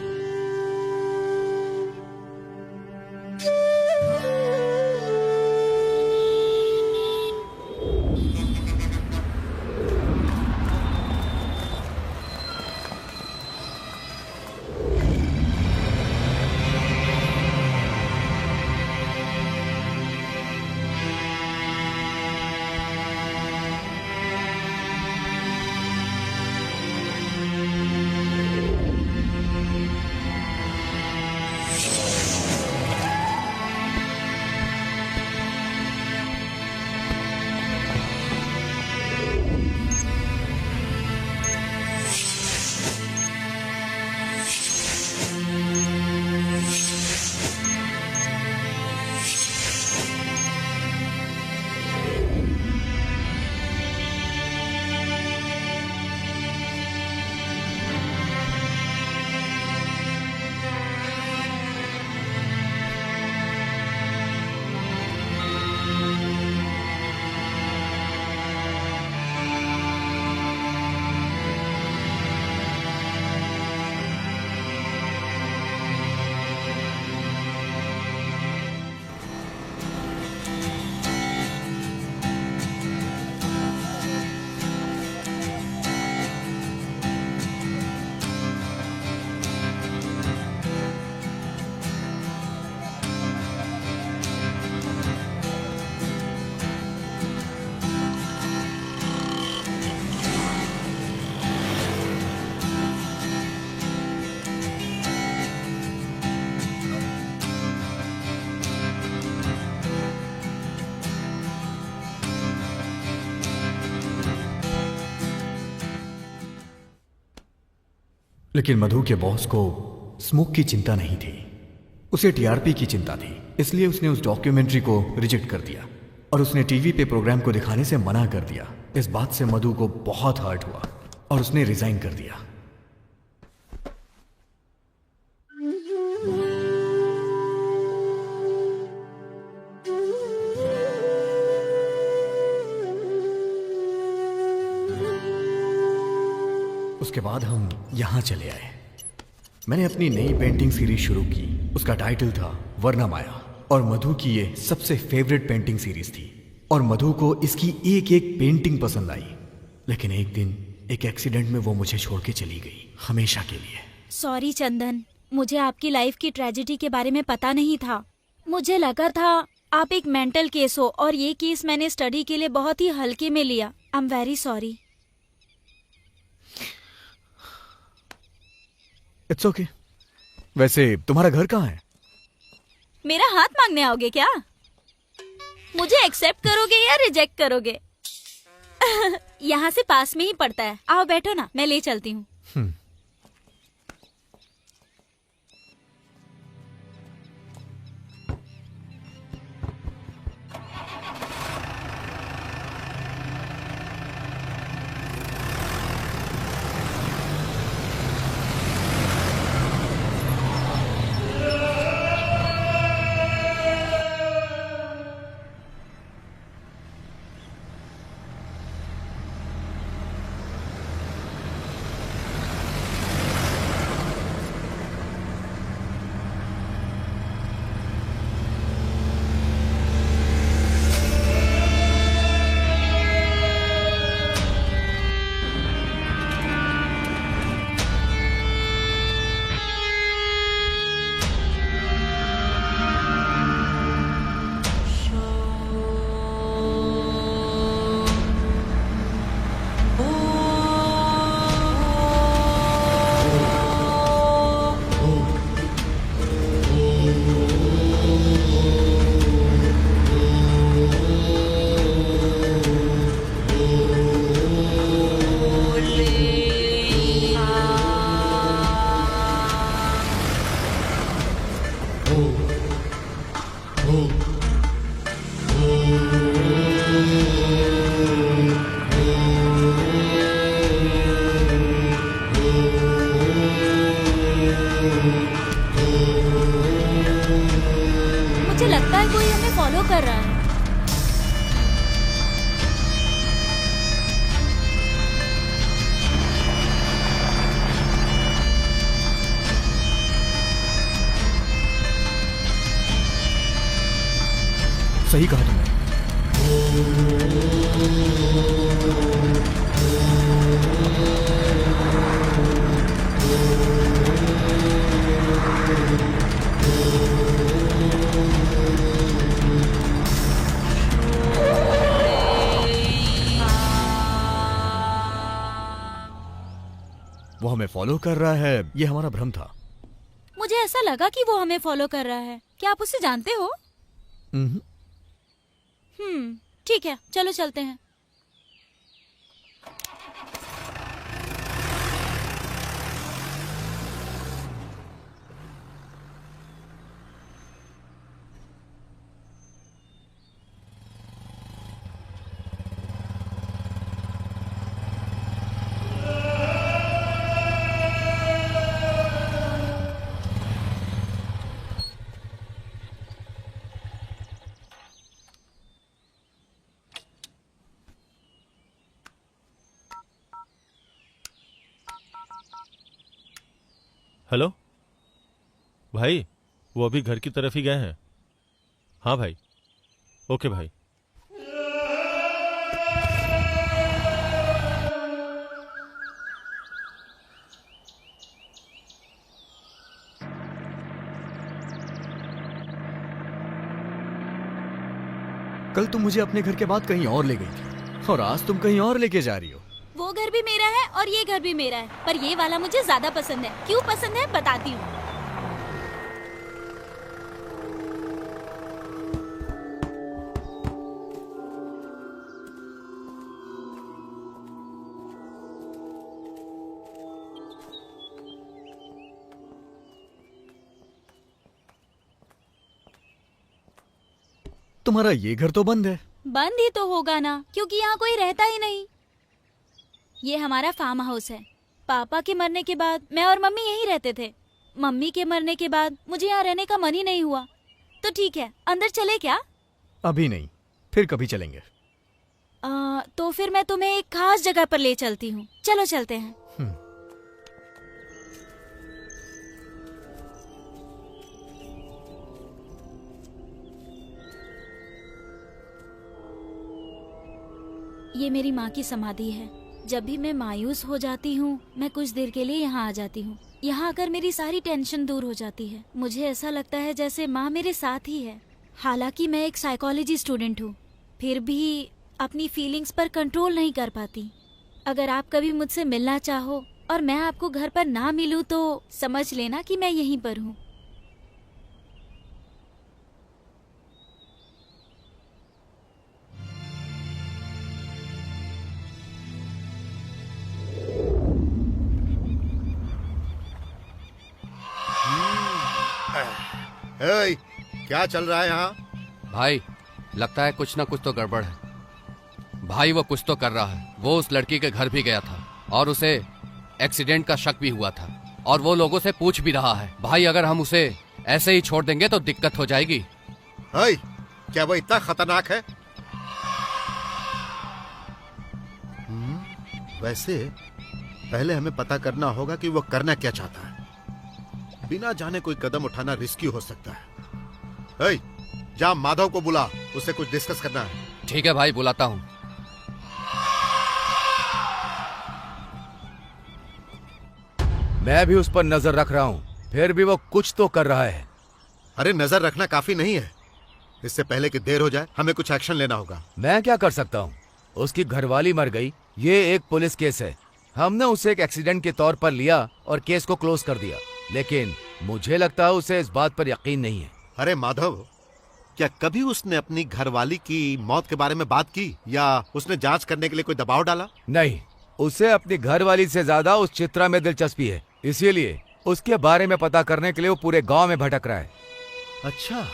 S2: लेकिन मधु के बॉस को स्मोक की चिंता नहीं थी, उसे टीआरपी की चिंता थी। इसलिए उसने उस डॉक्यूमेंट्री को रिजेक्ट कर दिया और उसने टीवी पे प्रोग्राम को दिखाने से मना कर दिया। इस बात से मधु को बहुत हर्ट हुआ और उसने रिजाइन कर दिया। उसके बाद हम यहां चले आए। मैंने अपनी नई पेंटिंग सीरीज शुरू की। उसका टाइटल था वरना माया और मधु की ये सबसे फेवरेट पेंटिंग सीरीज थी और मधु को इसकी एक एक पेंटिंग पसंद आई। लेकिन एक दिन एक एक्सीडेंट में वो मुझे छोड़ के चली गई, हमेशा के लिए।
S5: सॉरी चंदन, मुझे आपकी लाइफ की ट्रेजेडी के बारे में पता नहीं था। मुझे लगा था आप एक मेंटल केस हो और ये केस मैंने स्टडी के लिए बहुत ही हल्के में लिया। I am very sorry.
S2: It's okay. वैसे तुम्हारा घर कहाँ है?
S5: मेरा हाथ मांगने आओगे क्या? मुझे एक्सेप्ट करोगे या रिजेक्ट करोगे? यहाँ से पास में ही पड़ता है। आओ बैठो ना, मैं ले चलती हूँ। मुझे लगता है कोई हमें फॉलो कर रहा है।
S2: सही कहा तुमने। वो हमें फॉलो कर रहा है, ये हमारा भ्रम था।
S5: मुझे ऐसा लगा कि वो हमें फॉलो कर रहा है। क्या आप उसे जानते हो? ठीक है, चलो चलते हैं।
S6: हेलो भाई, वो अभी घर की तरफ ही गए हैं। हाँ भाई, ओके भाई।
S2: कल तुम मुझे अपने घर के बाद कहीं और ले गई थी और आज तुम कहीं और लेके जा रही हो।
S5: वो घर भी मेरा है और ये घर भी मेरा है, पर ये वाला मुझे ज्यादा पसंद है। क्यों पसंद है बताती हूँ।
S2: तुम्हारा ये घर तो बंद है।
S5: बंद ही तो होगा ना, क्योंकि यहाँ कोई रहता ही नहीं। ये हमारा फार्म हाउस है। पापा के मरने के बाद मैं और मम्मी यहीं रहते थे। मम्मी के मरने के बाद मुझे यहाँ रहने का मन ही नहीं हुआ। तो ठीक है, अंदर चले क्या?
S2: अभी नहीं, फिर कभी चलेंगे।
S5: तो फिर मैं तुम्हें एक खास जगह पर ले चलती हूँ। चलो चलते हैं। ये मेरी माँ की समाधि है। जब भी मैं मायूस हो जाती हूँ, मैं कुछ देर के लिए यहाँ आ जाती हूँ। यहाँ आकर मेरी सारी टेंशन दूर हो जाती है। मुझे ऐसा लगता है जैसे माँ मेरे साथ ही है। हालांकि मैं एक साइकोलॉजी स्टूडेंट हूँ, फिर भी अपनी फीलिंग्स पर कंट्रोल नहीं कर पाती। अगर आप कभी मुझसे मिलना चाहो और मैं आपको घर पर ना मिलूँ तो समझ लेना कि मैं यहीं पर हूँ।
S4: हे, क्या चल रहा है यहाँ?
S7: भाई लगता है कुछ ना कुछ तो गड़बड़ है। भाई वो कुछ तो कर रहा है। वो उस लड़की के घर भी गया था और उसे एक्सीडेंट का शक भी हुआ था और वो लोगों से पूछ भी रहा है। भाई अगर हम उसे ऐसे ही छोड़ देंगे तो दिक्कत हो जाएगी।
S4: हे, क्या वो इतना खतरनाक है? वैसे पहले हमें पता करना होगा कि वो करना क्या चाहता है। बिना जाने कोई कदम उठाना रिस्की हो सकता है। हे, जा माधव को बुला, उससे कुछ डिस्कस करना है।
S7: ठीक है भाई, बुलाता हूँ।
S1: मैं भी उस पर नजर रख रहा हूँ, फिर भी वो कुछ तो कर रहा है।
S4: अरे नजर रखना काफी नहीं है। इससे पहले कि देर हो जाए हमें कुछ एक्शन लेना होगा।
S1: मैं क्या कर सकता हूँ? उसकी घरवाली मर गई, ये एक पुलिस केस है। हमने उसे एक एक्सीडेंट के तौर पर लिया और केस को क्लोज कर दिया, लेकिन मुझे लगता है उसे इस बात पर यकीन नहीं है।
S4: अरे माधव, क्या कभी उसने अपनी घरवाली की मौत के बारे में बात की या उसने जांच करने के लिए कोई दबाव डाला?
S1: नहीं, उसे अपनी घरवाली से ज्यादा उस चित्रा में दिलचस्पी है, इसीलिए उसके बारे में पता करने के लिए वो पूरे गांव में भटक रहा है।
S4: अच्छा,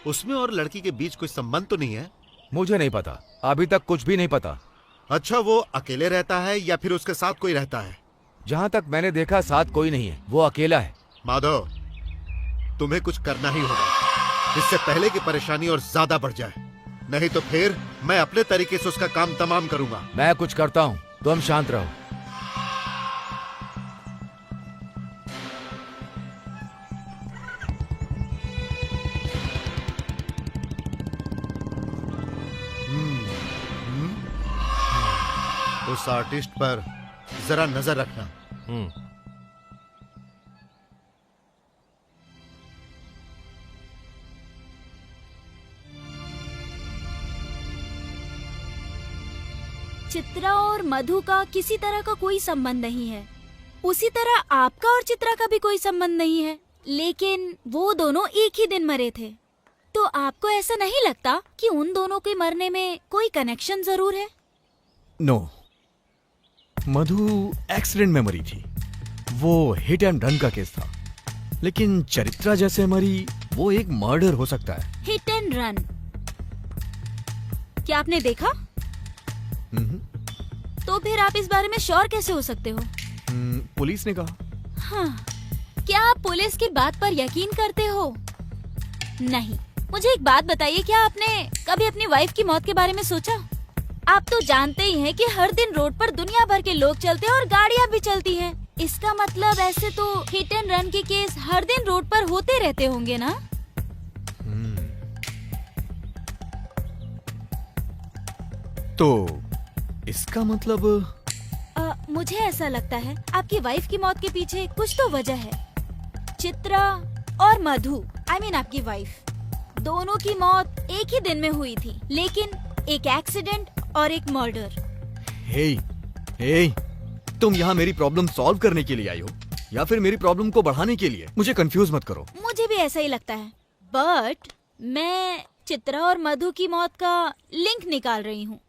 S4: उसमें और लड़की के बीच कोई संबंध तो नहीं है?
S1: मुझे नहीं पता, अभी तक कुछ भी नहीं पता।
S4: अच्छा, वो अकेले रहता है या फिर उसके साथ कोई रहता है?
S1: जहाँ तक मैंने देखा साथ कोई नहीं है, वो अकेला है।
S4: माधव, तुम्हें कुछ करना ही होगा, इससे पहले कि परेशानी और ज्यादा बढ़ जाए। नहीं तो फिर मैं अपने तरीके से उसका काम तमाम करूंगा।
S1: मैं कुछ करता हूँ, तुम शांत रहो।
S4: उस आर्टिस्ट पर जरा नजर रखना।
S5: चित्रा और मधु का किसी तरह का कोई संबंध नहीं है, उसी तरह आपका और चित्रा का भी कोई संबंध नहीं है, लेकिन वो दोनों एक ही दिन मरे थे। तो आपको ऐसा नहीं लगता कि उन दोनों के मरने में कोई कनेक्शन जरूर है?
S2: नो, मधु एक्सीडेंट में मरी थी, वो हिट एंड रन का केस था। लेकिन चरित्रा जैसे मरी, वो एक मर्डर हो सकता है।
S5: Hit and run? क्या आपने देखा? तो फिर आप इस बारे में श्योर कैसे हो सकते हो?
S2: पुलिस ने कहा।
S5: हाँ, क्या आप पुलिस की बात पर यकीन करते हो? नहीं। मुझे एक बात बताइए, क्या आपने कभी अपनी वाइफ की मौत के बारे में सोचा? आप तो जानते ही हैं कि हर दिन रोड पर दुनिया भर के लोग चलते हैं और गाड़ियाँ भी चलती हैं। इसका मतलब ऐसे तो हिट एंड रन के केस हर दिन रोड पर होते रहते होंगे ना?
S2: तो इसका मतलब
S5: मुझे ऐसा लगता है आपकी वाइफ की मौत के पीछे कुछ तो वजह है। चित्रा और मधु, आई मीन आपकी वाइफ, दोनों की मौत एक ही दिन में हुई थी, लेकिन एक एक्सीडेंट और एक मर्डर।
S2: हे, तुम यहाँ मेरी प्रॉब्लम सॉल्व करने के लिए आई हो या फिर मेरी प्रॉब्लम को बढ़ाने के लिए? मुझे कंफ्यूज मत करो।
S5: मुझे भी ऐसा ही लगता है, बट मैं चित्रा और मधु की मौत का लिंक निकाल रही हूँ।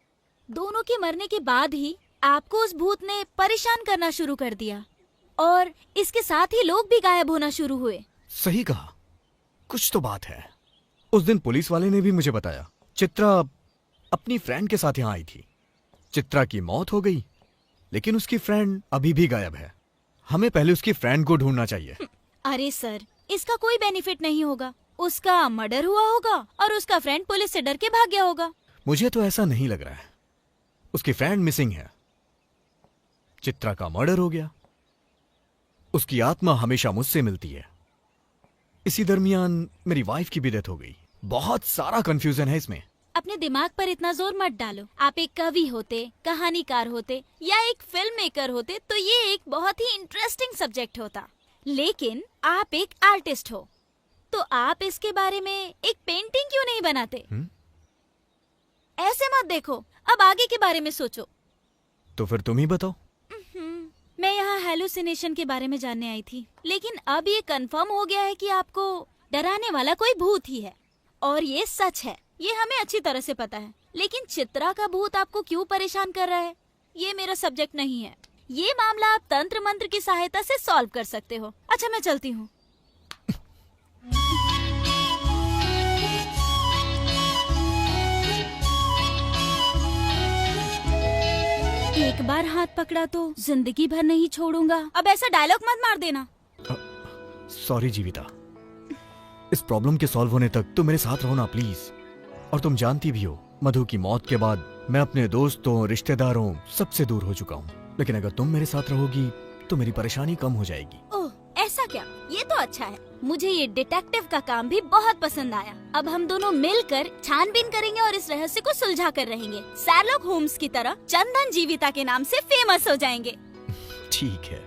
S5: दोनों के मरने के बाद ही आपको उस भूत ने परेशान करना शुरू कर दिया और इसके साथ ही लोग भी गायब होना शुरू हुए।
S2: सही कहा, कुछ तो बात है। उस दिन पुलिस वाले ने भी मुझे बताया चित्रा अपनी फ्रेंड के साथ यहां आई थी। चित्रा की मौत हो गई, लेकिन उसकी फ्रेंड अभी भी गायब है। हमें पहले उसकी फ्रेंड को ढूंढना चाहिए।
S5: अरे सर, इसका कोई बेनिफिट नहीं होगा। उसका मर्डर हुआ होगा और उसका फ्रेंड पुलिस से डर के भाग गया होगा।
S2: मुझे तो ऐसा नहीं लग रहा है। उसकी फ्रेंड मिसिंग है, चित्रा का मर्डर हो गया, उसकी आत्मा हमेशा मुझसे मिलती है। इसी दरमियान मेरी वाइफ की भी डेथ हो गई। बहुत सारा कंफ्यूजन है इसमें।
S5: अपने दिमाग पर इतना जोर मत डालो। आप एक कवि होते, कहानीकार होते या एक फिल्म मेकर होते तो ये एक बहुत ही इंटरेस्टिंग सब्जेक्ट होता। लेकिन आप एक आर्टिस्ट हो, तो आप इसके बारे में एक पेंटिंग क्यों नहीं बनाते? ऐसे मत देखो, अब आगे के बारे में सोचो।
S2: तो फिर तुम ही बताओ।
S5: मैं यहाँ हेलुसिनेशन के बारे में जानने आई थी, लेकिन अब ये कंफर्म हो गया है कि आपको डराने वाला कोई भूत ही है, और ये सच है। ये हमें अच्छी तरह से पता है। लेकिन चित्रा का भूत आपको क्यों परेशान कर रहा है, ये मेरा सब्जेक्ट नहीं है। ये मामला आप तंत्र मंत्र की सहायता से सॉल्व कर सकते हो। अच्छा, मैं चलती हूँ। एक बार हाथ पकड़ा तो जिंदगी भर नहीं छोड़ूंगा। अब ऐसा डायलॉग मत मार देना।
S2: सॉरी जीविता, इस प्रॉब्लम के सॉल्व होने तक तुम मेरे साथ रहो ना प्लीज। और तुम जानती भी हो, मधु की मौत के बाद मैं अपने दोस्तों, रिश्तेदारों सबसे दूर हो चुका हूँ। लेकिन अगर तुम मेरे साथ रहोगी तो मेरी परेशानी कम हो जाएगी।
S5: ओह, ऐसा क्या? ये तो अच्छा है। मुझे ये डिटेक्टिव का काम भी बहुत पसंद आया। अब हम दोनों मिलकर छानबीन करेंगे और इस रहस्य को सुलझा कर रहेंगे। शर्लॉक होम्स की तरह चंदन जीविता के नाम से फेमस हो जाएंगे।
S2: ठीक है,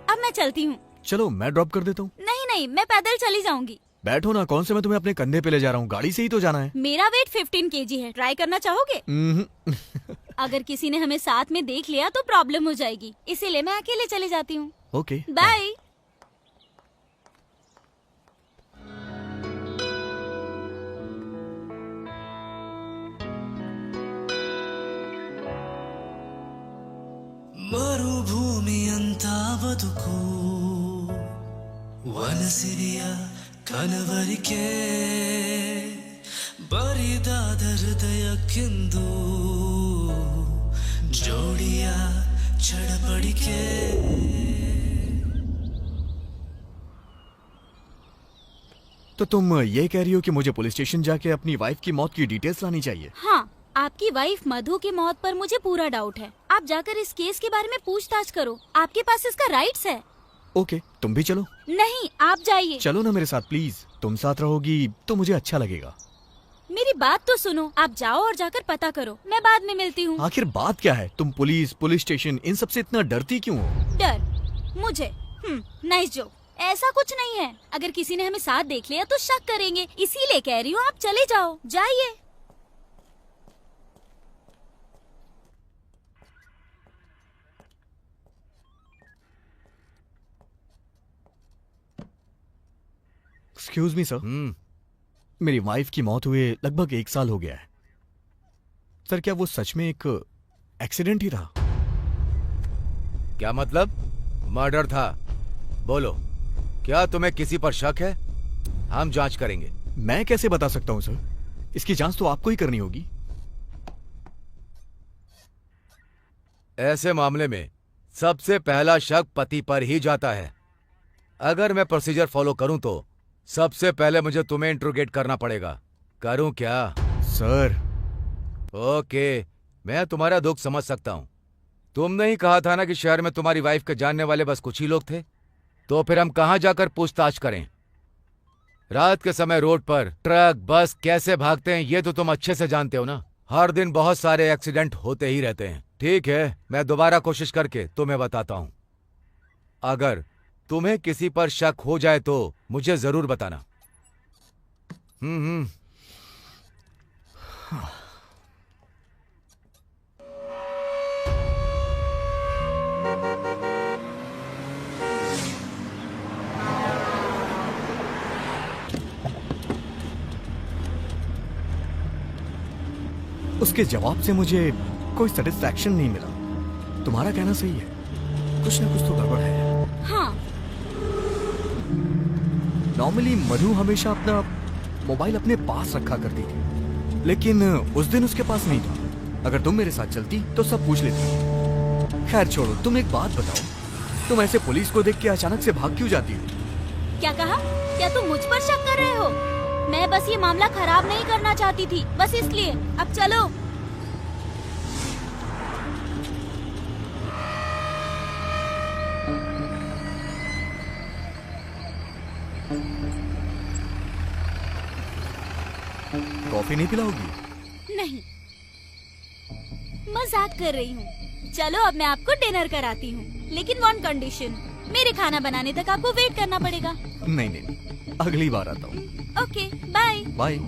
S5: अब मैं चलती हूँ।
S2: चलो मैं ड्रॉप कर देता हूँ।
S5: नहीं नहीं, मैं पैदल चली जाऊंगी।
S2: बैठो ना, कौन से मैं तुम्हें अपने कंधे पे ले जा रहा हूँ, गाड़ी से ही तो जाना है।
S5: मेरा वेट 15 kg है, ट्राई करना चाहोगे? अगर किसी ने हमें साथ में देख लिया तो प्रॉब्लम हो जाएगी, इसीलिए मैं अकेले चले जाती हूँ।
S2: Okay,
S5: bye.
S8: ಮರುಭೂಮಿ ಅಂತ ಬದುಕು ವನಸಿರಿಯ ಕನವರಿಕೆ ಬರಿದಾದ ಹೃದಯಕ್ಕೆಂದು ಜೋಡಿಯ ಚಡಪಡಿಕೆ।
S2: तो तुम ये कह रही हो कि मुझे पुलिस स्टेशन जाके अपनी वाइफ की मौत की डिटेल्स लानी चाहिए?
S5: हाँ, आपकी वाइफ मधु की मौत पर मुझे पूरा डाउट है। आप जाकर इस केस के बारे में पूछताछ करो, आपके पास इसका राइट्स है।
S2: ओके, तुम भी चलो।
S5: नहीं, आप जाइए।
S2: चलो ना मेरे साथ प्लीज, तुम साथ रहोगी तो मुझे अच्छा लगेगा।
S5: मेरी बात तो सुनो, आप जाओ और जाकर पता करो, मैं बाद में मिलती हूँ।
S2: आखिर बात क्या है? तुम पुलिस स्टेशन इन सब से इतना डरती क्यों हो?
S5: डर? मुझे? Nice joke. ऐसा कुछ नहीं है। अगर किसी ने हमें साथ देख लिया तो शक करेंगे, इसीलिए कह रही हूँ आप चले जाओ, जाइए।
S2: एक्सक्यूज मी सर, मेरी वाइफ की मौत हुए लगभग 1 साल हो गया है। सर, क्या वो सच में एक एक्सीडेंट ही था?
S1: क्या मतलब? मर्डर था? बोलो, क्या तुम्हें किसी पर शक है? हम जांच करेंगे।
S2: मैं कैसे बता सकता हूं सर, इसकी जांच तो आपको ही करनी होगी।
S1: ऐसे मामले में सबसे पहला शक पति पर ही जाता है। अगर मैं प्रोसीजर फॉलो करूं तो सबसे पहले मुझे तुम्हें इंट्रोगेट करना पड़ेगा। करूं क्या?
S2: सर,
S1: ओके, मैं तुम्हारा दुख समझ सकता हूं। तुमने ही कहा था ना कि शहर में तुम्हारी वाइफ के जानने वाले बस कुछ ही लोग थे। तो फिर हम कहां जाकर पूछताछ करें? रात के समय रोड पर ट्रक बस कैसे भागते हैं ये तो तुम अच्छे से जानते हो ना। हर दिन बहुत सारे एक्सीडेंट होते ही रहते हैं। ठीक है, मैं दोबारा कोशिश करके तुम्हें बताता हूं। अगर तुम्हें किसी पर शक हो जाए तो मुझे जरूर बताना।
S2: उसके जवाब से मुझे कोई सेटिस्फैक्शन नहीं मिला। तुम्हारा कहना सही है, कुछ ना कुछ तो गड़बड़ है।
S5: हाँ।
S2: नॉर्मली मधु हमेशा अपना मोबाइल अपने पास रखा करती थी, लेकिन उस दिन उसके पास नहीं था। अगर तुम मेरे साथ चलती तो सब पूछ लेती। खैर छोड़ो, तुम एक बात बताओ, तुम ऐसे पुलिस को देख के अचानक से भाग क्यों जाती हो?
S5: क्या कहा? क्या तुम मुझ पर शक कर रहे हो? मैं बस ये मामला खराब नहीं करना चाहती थी, बस इसलिए। अब चलो।
S2: कॉफी नहीं पिलाओगी?
S5: नहीं, मजाक कर रही हूँ। चलो अब मैं आपको डिनर कराती हूँ, लेकिन वन कंडीशन, मेरे खाना बनाने तक आपको वेट करना पड़ेगा।
S2: नहीं नहीं नहीं, अगली बार आता हूँ।
S5: Okay, bye.
S2: बाय।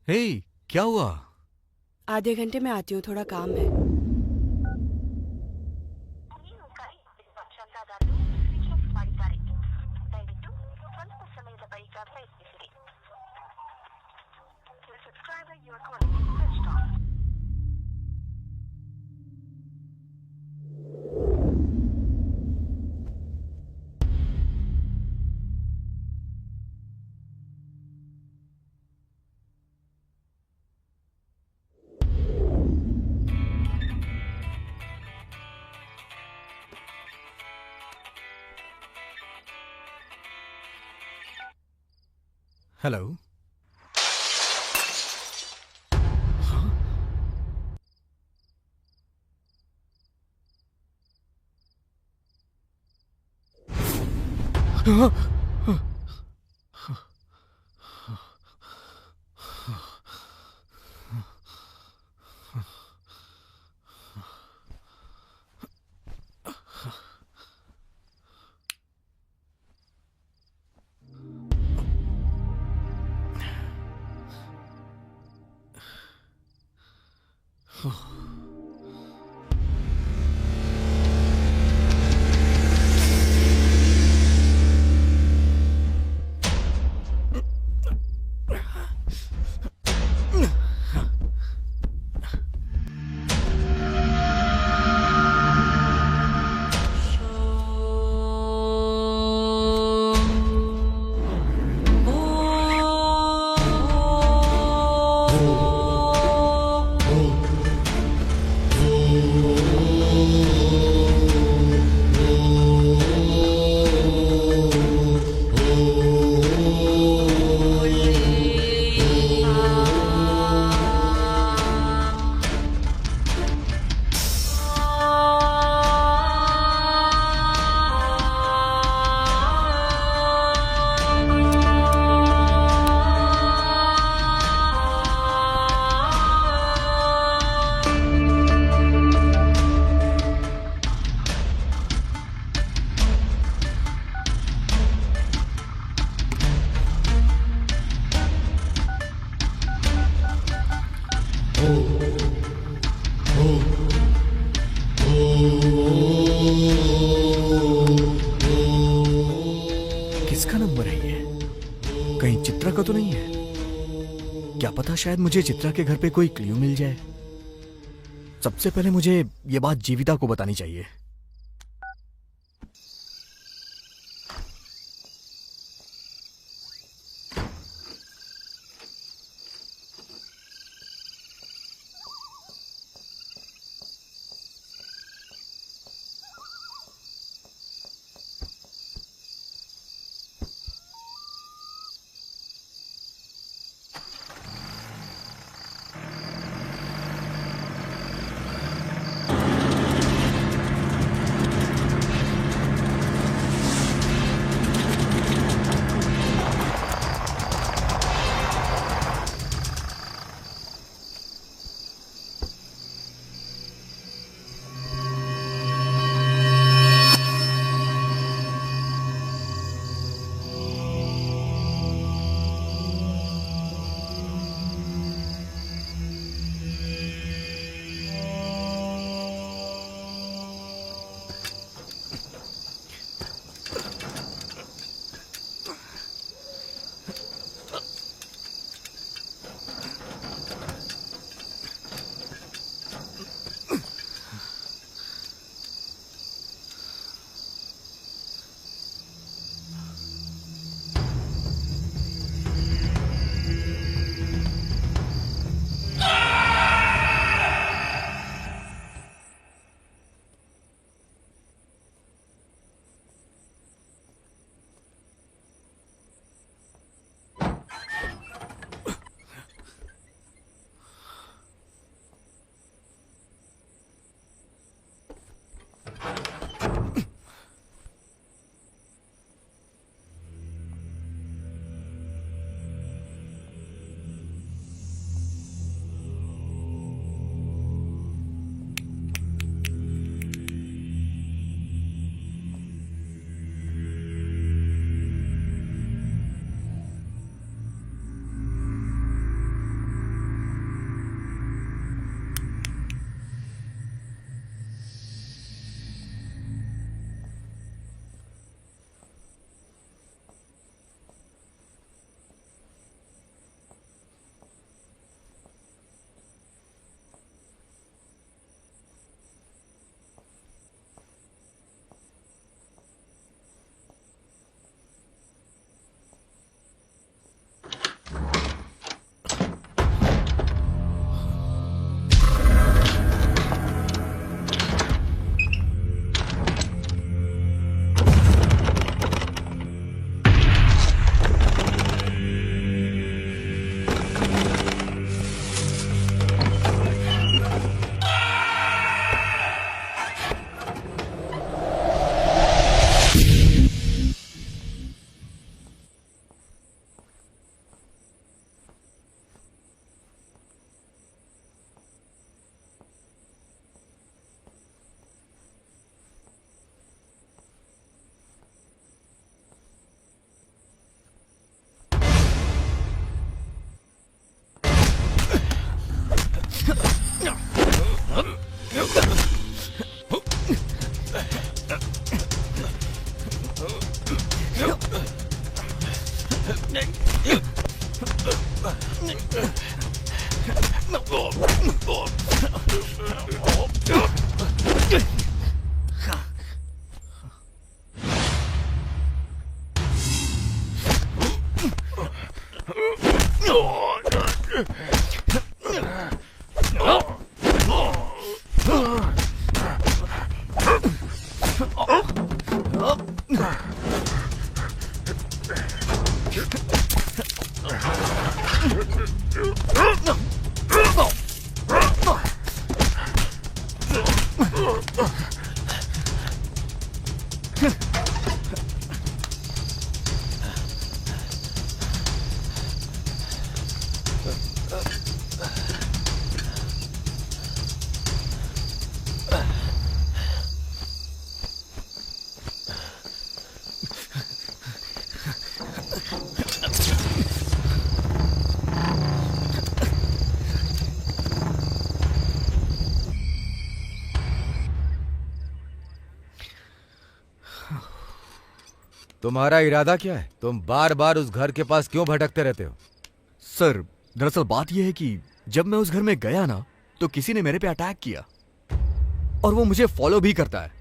S2: हे, क्या हुआ?
S3: आधे घंटे में आती हूँ, थोड़ा काम है।
S2: हेलो। किसका नंबर है ये? कहीं चित्रा का तो नहीं है? क्या पता, शायद मुझे चित्रा के घर पे कोई क्लू मिल जाए। सबसे पहले मुझे ये बात जीविता को बतानी चाहिए।
S1: तुम्हारा इरादा क्या है? तुम बार बार उस घर के पास क्यों भटकते रहते हो?
S2: सर, दरअसल बात यह है कि जब मैं उस घर में गया ना, तो किसी ने मेरे पे अटैक किया और वो मुझे फॉलो भी करता है।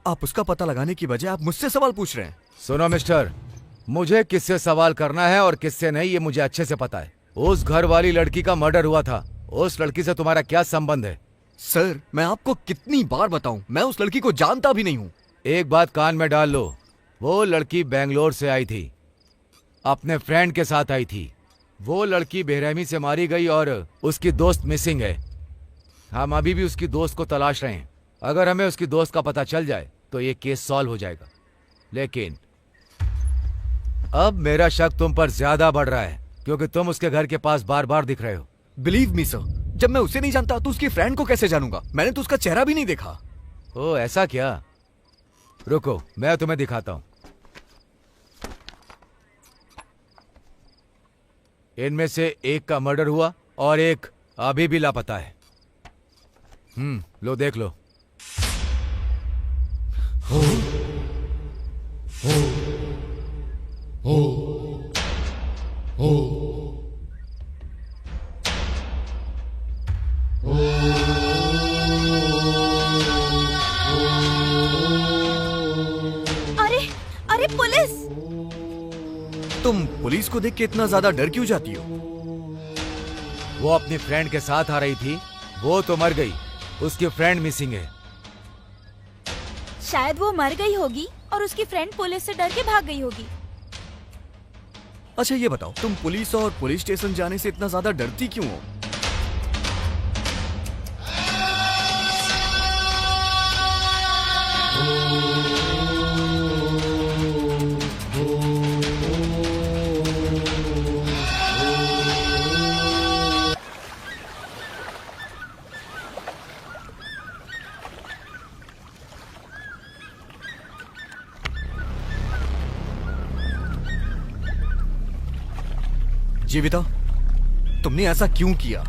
S2: आप उसका पता लगाने की बजाय आप मुझसे सवाल पूछ रहे हैं।
S1: सुनो मिस्टर, मुझे किससे सवाल करना है और किससे नहीं ये मुझे अच्छे से पता है। उस घर वाली लड़की का मर्डर हुआ था। उस लड़की से तुम्हारा क्या संबंध है?
S2: सर, मैं आपको कितनी बार बताऊं, मैं उस लड़की को जानता भी नहीं हूं।
S1: एक बात कान में डाल लो, वो लड़की बेंगलोर से आई थी, अपने फ्रेंड के साथ आई थी। वो लड़की बेरहमी से मारी गई और उसकी दोस्त मिसिंग है। हम अभी भी उसकी दोस्त को तलाश रहे हैं। अगर हमें उसकी दोस्त का पता चल जाए तो ये केस सॉल्व हो जाएगा। लेकिन अब मेरा शक तुम पर ज्यादा बढ़ रहा है क्योंकि तुम उसके घर के पास बार बार दिख रहे हो।
S2: बिलीव मी सर, जब मैं उसे नहीं जानता तो उसकी फ्रेंड को कैसे जानूंगा? मैंने तो उसका चेहरा भी नहीं देखा।
S1: ओ ऐसा क्या? रुको, मैं तुम्हें दिखाता हूं। इनमें से एक का मर्डर हुआ और एक अभी भी लापता है। लो देख लो।
S5: अरे अरे पुलिस!
S2: तुम पुलिस को देख के इतना ज्यादा डर क्यों जाती हो?
S1: वो अपनी फ्रेंड के साथ आ रही थी, वो तो मर गई, उसकी फ्रेंड मिसिंग है।
S5: शायद वो मर गई होगी और उसकी फ्रेंड पुलिस से डर के भाग गई होगी।
S2: अच्छा ये बताओ, तुम पुलिस और पुलिस स्टेशन जाने से इतना ज्यादा डरती क्यों हो? जीविता, तुमने ऐसा क्यों किया?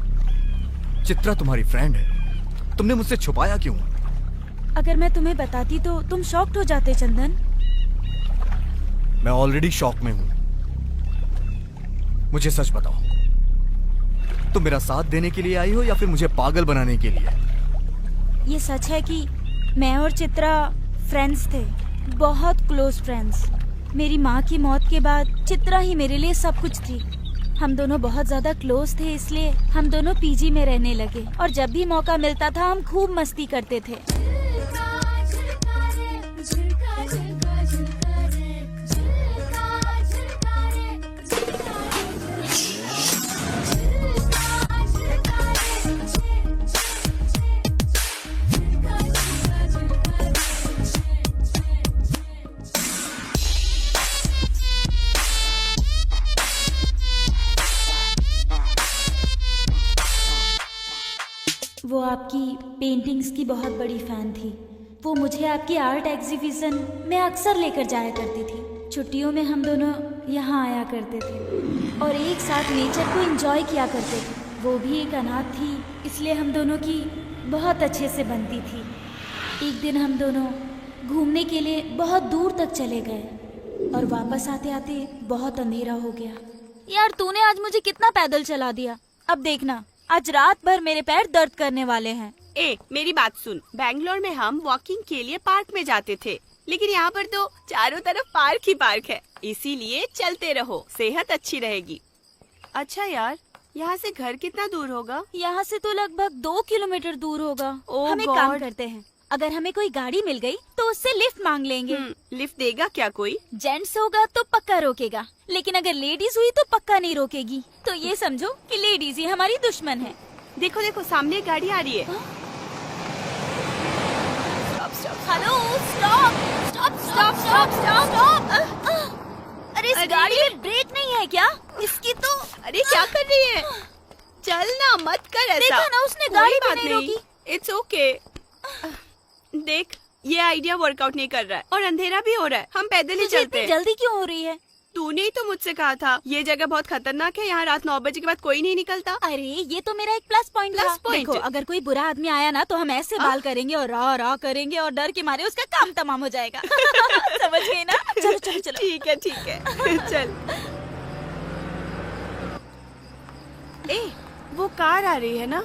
S2: चित्रा तुम्हारी फ्रेंड है, तुमने मुझसे छुपाया क्यों?
S5: अगर मैं तुम्हें बताती तो तुम शॉक्ड हो जाते चंदन।
S2: मैं ऑलरेडी शॉक में हूं। मुझे सच बताओ, तुम मेरा साथ देने के लिए आई हो या फिर मुझे पागल बनाने के लिए?
S5: ये सच है कि मैं और चित्रा फ्रेंड्स थे, बहुत क्लोज फ्रेंड्स। मेरी माँ की मौत के बाद चित्रा ही मेरे लिए सब कुछ थी। हम दोनों बहुत ज्यादा क्लोज थे, इसलिए हम दोनों पीजी में रहने लगे और जब भी मौका मिलता था हम खूब मस्ती करते थे। वो आपकी पेंटिंग्स की बहुत बड़ी फैन थी। वो मुझे आपकी आर्ट एग्जीबिशन में अक्सर लेकर जाया करती थी। छुट्टियों में हम दोनों यहाँ आया करते थे और एक साथ नेचर को एंजॉय किया करते थे। वो भी एक अनाथ थी, इसलिए हम दोनों की बहुत अच्छे से बनती थी। एक दिन हम दोनों घूमने के लिए बहुत दूर तक चले गए और वापस आते आते बहुत अंधेरा हो गया। यार तूने आज मुझे कितना पैदल चला दिया। अब देखना, आज रात भर मेरे पैर दर्द करने वाले हैं।
S3: मेरी बात सुन, बैंगलोर में हम वॉकिंग के लिए पार्क में जाते थे, लेकिन यहाँ पर तो चारों तरफ पार्क ही पार्क है, इसीलिए चलते रहो, सेहत अच्छी रहेगी। अच्छा यार, यहाँ से घर कितना दूर होगा?
S5: यहाँ से तो लगभग 2 किलोमीटर दूर होगा।
S3: ओह
S5: हम एक काम करते हैं, अगर हमें कोई गाड़ी मिल गई तो उससे लिफ्ट मांग लेंगे।
S3: लिफ्ट देगा क्या कोई?
S5: जेंट्स होगा तो पक्का रोकेगा, लेकिन अगर लेडीज हुई तो पक्का नहीं रोकेगी। तो ये समझो कि लेडीज ही हमारी दुश्मन है।
S3: देखो देखो, सामने एक गाड़ी आ रही है।
S5: Hello, stop stop stop stop stop. अरे इस गाड़ी में ब्रेक नहीं है क्या? इसकी तो
S3: अरे क्या कर रही है? चल ना, मत कर ऐसा।
S5: देखा ना, उसने गाड़ी भी नहीं रोकी।
S3: It's okay. देख, ये आइडिया वर्कआउट नहीं कर रहा है और अंधेरा भी हो रहा है, हम पैदल ही
S5: तुझे
S3: चलते
S5: इतनी
S3: हैं।
S5: जल्दी क्यों हो रही है?
S3: तूने ही तो मुझसे कहा था ये जगह बहुत खतरनाक है, यहाँ रात 9 बजे के बाद कोई नहीं निकलता।
S5: अरे ये तो मेरा एक प्लस पॉइंट था।
S3: Plus point?
S5: देखो अगर कोई बुरा आदमी आया ना तो हम ऐसे बाल करेंगे और रा रा करेंगे और डर के मारे उसका काम तमाम हो जाएगा। समझ गई ना? चलो चलो चलो।
S3: ठीक है चल। ए वो कार आ रही है ना?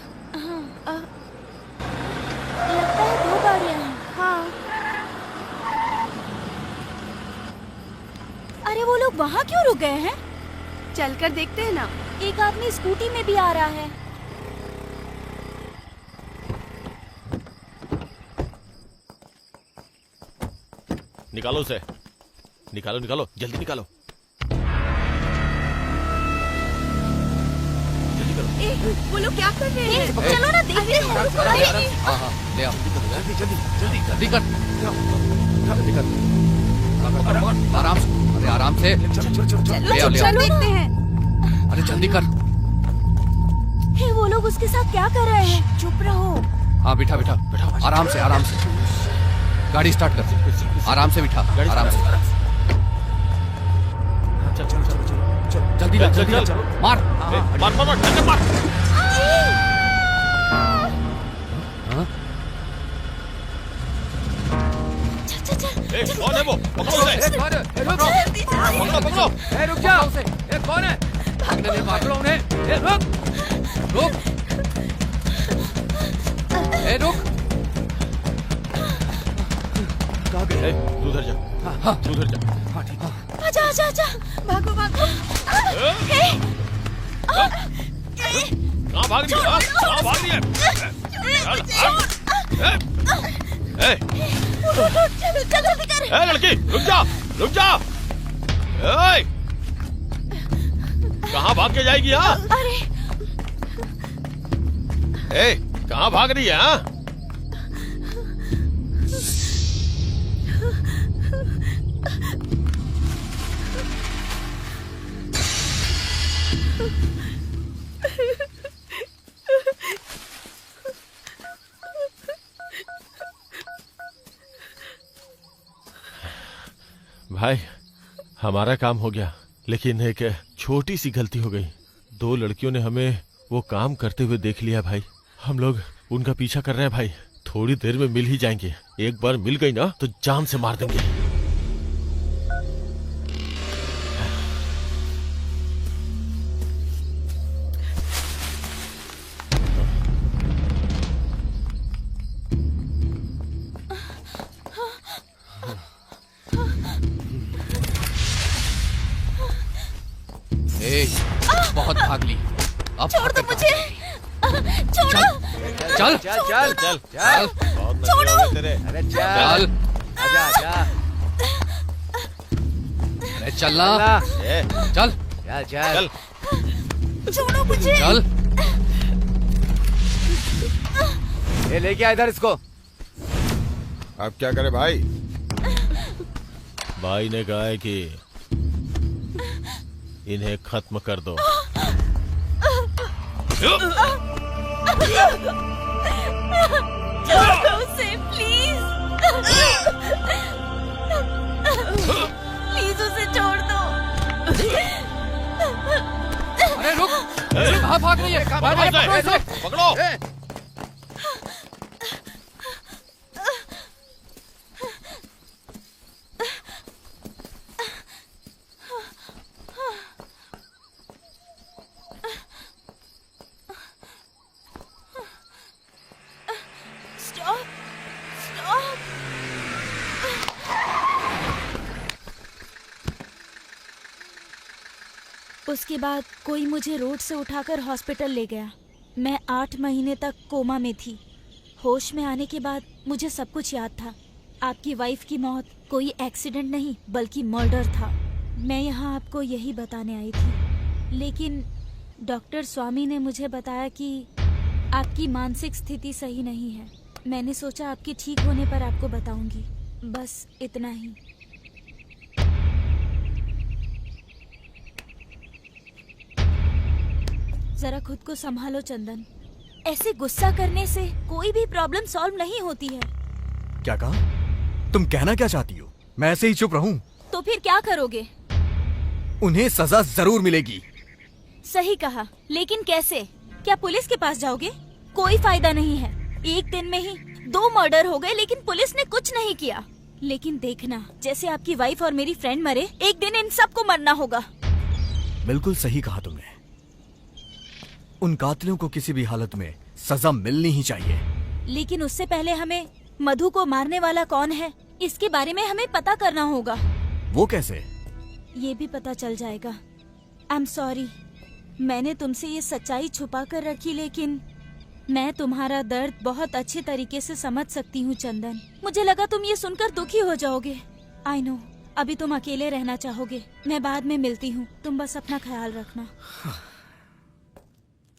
S5: लगता है 2 गाड़ियाँ हैं।
S3: हाँ।
S5: अरे वो लोग वहाँ क्यों रुक गए हैं?
S3: चल कर देखते हैं ना।
S5: एक आदमी स्कूटी में भी आ रहा है।
S6: निकालो उसे, निकालो जल्दी निकालो।
S3: ए वो लोग क्या कर रहे हैं?
S5: चलो ना देखते हैं।
S7: हाँ हाँ ले आओ, जल्दी कर। आराम से, अरे आराम से। ले आओ।
S3: चलो देखते हैं।
S7: अरे जल्दी कर।
S5: हे वो लोग उसके साथ क्या कर रहे हैं?
S3: चुप रहो।
S7: हाँ बिठा आराम से। गाड़ी स्टार्ट कर। आराम से बिठा, आराम से। जल्दी मार।
S6: टक्कर मार।
S5: चल।
S6: कौन है वो? पकड़ो उसे। पकड़ो।
S1: रुक जा। कौन है? पकड़ो उन्हें।
S7: रुक।
S2: कहाँ गए?
S6: तू उधर जा। हाँ तू उधर जा।
S5: आजा। भागो।
S6: कहाँ भाग रही है?
S5: चल जल्दी कर।
S6: लड़की रुक जा। कहाँ भाग के जाएगी? हाँ
S5: अरे
S6: कहाँ भाग रही है? हाँ भाई हमारा काम हो गया, लेकिन एक छोटी सी गलती हो गई। 2 लड़कियों ने हमें वो काम करते हुए देख लिया भाई। हम लोग उनका पीछा कर रहे हैं भाई। थोड़ी देर में मिल ही जाएंगे। एक बार मिल गई ना तो जान से मार देंगे।
S7: बहुत भाग ली। अब
S5: छोड़ दो मुझे। छोड़ो।
S7: चल।
S5: छोड़ो।
S1: अरे
S7: चल।
S1: आजा।
S7: अरे चलना। चल।
S5: छोड़ो मुझे।
S7: चल।
S1: ये लेके आ इधर इसको।
S9: अब क्या करे भाई?
S6: भाई ने कहा है कि इन्हें खत्म कर दो।
S5: छोड़ो उसे प्लीज। प्लीज उसे छोड़ दो।
S7: अरे रुक। कहाँ भाग रही है?
S6: पकड़ो।
S5: उसके बाद कोई मुझे रोड से उठाकर हॉस्पिटल ले गया। मैं 8 महीने तक कोमा में थी। होश में आने के बाद मुझे सब कुछ याद था। आपकी वाइफ की मौत कोई एक्सीडेंट नहीं बल्कि मर्डर था। मैं यहाँ आपको यही बताने आई थी, लेकिन डॉक्टर स्वामी ने मुझे बताया कि आपकी मानसिक स्थिति सही नहीं है। मैंने सोचा आपके ठीक होने पर आपको बताऊंगी। बस इतना ही। जरा खुद को संभालो चंदन। ऐसे गुस्सा करने से कोई भी प्रॉब्लम सॉल्व नहीं होती है।
S2: क्या कहा? तुम कहना क्या चाहती हो? मैं ऐसे ही चुप रहूं?
S5: तो फिर क्या करोगे?
S2: उन्हें सजा जरूर मिलेगी।
S5: सही कहा, लेकिन कैसे? क्या पुलिस के पास जाओगे? कोई फायदा नहीं है। एक दिन में ही 2 मर्डर हो गए, लेकिन पुलिस ने कुछ नहीं किया। लेकिन देखना, जैसे आपकी वाइफ और मेरी फ्रेंड मरे, एक दिन इन सबको मरना होगा।
S2: बिल्कुल सही कहा तुमने। उन कातिलों को किसी भी हालत में सजा मिलनी ही चाहिए।
S5: लेकिन उससे पहले हमें मधु को मारने वाला कौन है, इसके बारे में हमें पता करना होगा।
S2: वो कैसे?
S5: ये भी पता चल जाएगा। आई एम सॉरी, मैंने तुमसे ये सच्चाई छुपा कर रखी, लेकिन मैं तुम्हारा दर्द बहुत अच्छे तरीके से समझ सकती हूँ चंदन। मुझे लगा तुम ये सुनकर दुखी हो जाओगे। आई नो, अभी तुम अकेले रहना चाहोगे। मैं बाद में मिलती हूँ, तुम बस अपना ख्याल रखना।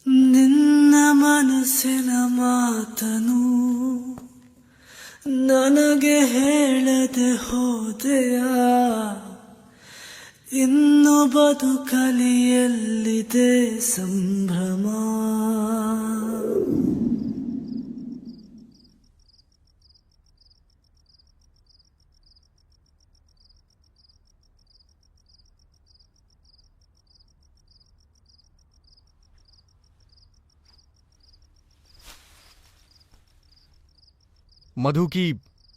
S8: ನಿನ್ನ ಮನಸ್ಸಿನ ಮಾತನು ನನಗೆ ಹೇಳದೆ ಹೋದೆಯ, ಇನ್ನು ಬದುಕಲಿ ಎಲ್ಲಿದೆ ಸಂಭ್ರಮ.
S2: मधु की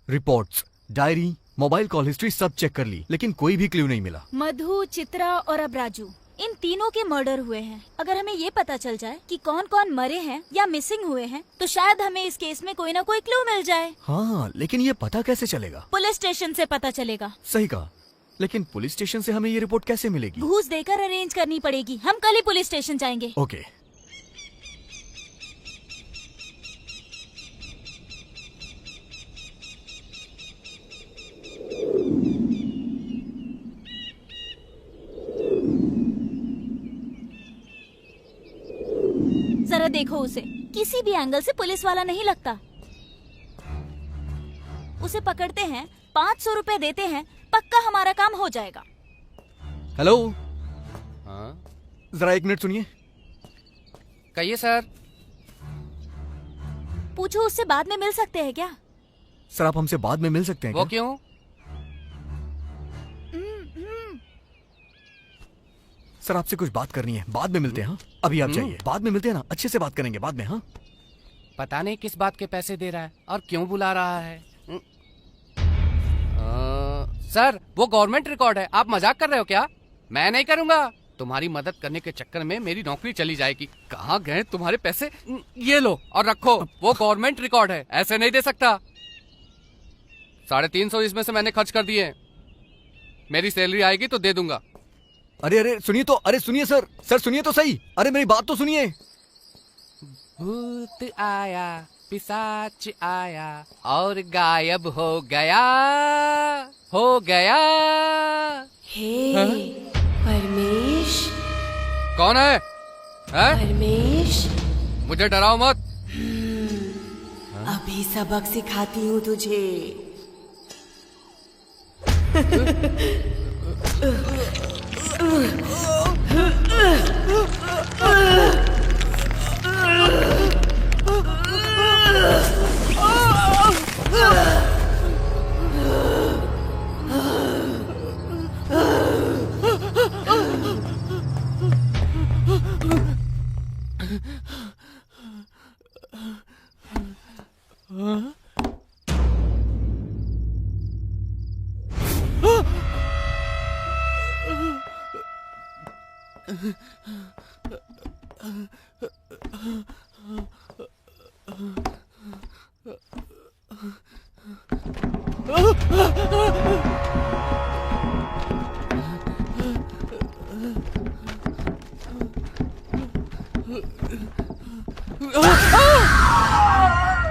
S2: reports, diary, mobile call history सब चेक कर ली, लेकिन कोई भी क्लू नहीं मिला।
S5: मधु, चित्रा और अब राजू, इन तीनों के मर्डर हुए हैं। अगर हमें ये पता चल जाए कि कौन कौन मरे हैं या मिसिंग हुए हैं, तो शायद हमें इस केस में कोई ना कोई क्लू मिल जाए।
S2: हाँ, लेकिन ये पता कैसे चलेगा?
S5: पुलिस स्टेशन से पता चलेगा।
S2: सही कहा, लेकिन पुलिस स्टेशन से हमें ये रिपोर्ट कैसे मिलेगी?
S5: घूस देकर अरेंज करनी पड़ेगी। हम कल ही पुलिस स्टेशन जाएंगे।
S2: ओके।
S5: जरा देखो उसे, किसी भी एंगल से पुलिस वाला नहीं लगता। उसे पकड़ते हैं, 500 रुपए देते हैं, पक्का हमारा काम हो जाएगा।
S2: हेलो,
S7: हाँ
S2: जरा 1 मिनट सुनिए।
S7: कहिए सर।
S5: पूछो उससे बाद में मिल सकते हैं क्या?
S2: सर, आप हमसे बाद में मिल सकते हैं
S7: वो
S2: क्या?
S7: क्यों?
S2: सर, आपसे कुछ बात करनी है, बाद में मिलते हैं। हाँ, अभी आप जाइए, बाद में मिलते हैं ना, अच्छे से बात करेंगे बाद में। हाँ,
S7: पता नहीं किस बात के पैसे दे रहा है और क्यों बुला रहा है। सर, वो गवर्नमेंट रिकॉर्ड है, आप मजाक कर रहे हो क्या? मैं नहीं करूंगा। तुम्हारी मदद करने के चक्कर में मेरी नौकरी चली जाएगी। कहाँ गए तुम्हारे पैसे? ये लो और रखो, वो गवर्नमेंट रिकॉर्ड है, ऐसे नहीं दे सकता। 350 इसमें से मैंने खर्च कर दिए। मेरी सैलरी आएगी तो दे दूंगा।
S2: अरे सुनिए तो, अरे सुनिए सर, सुनिए तो सही। अरे मेरी बात तो सुनिए।
S7: भूत आया, पिशाच आया और गायब हो गया, हो गया।
S3: हे परमेश,
S7: कौन है?
S3: परमेश,
S7: मुझे डराओ मत।
S3: अभी सबक सिखाती हूँ तुझे।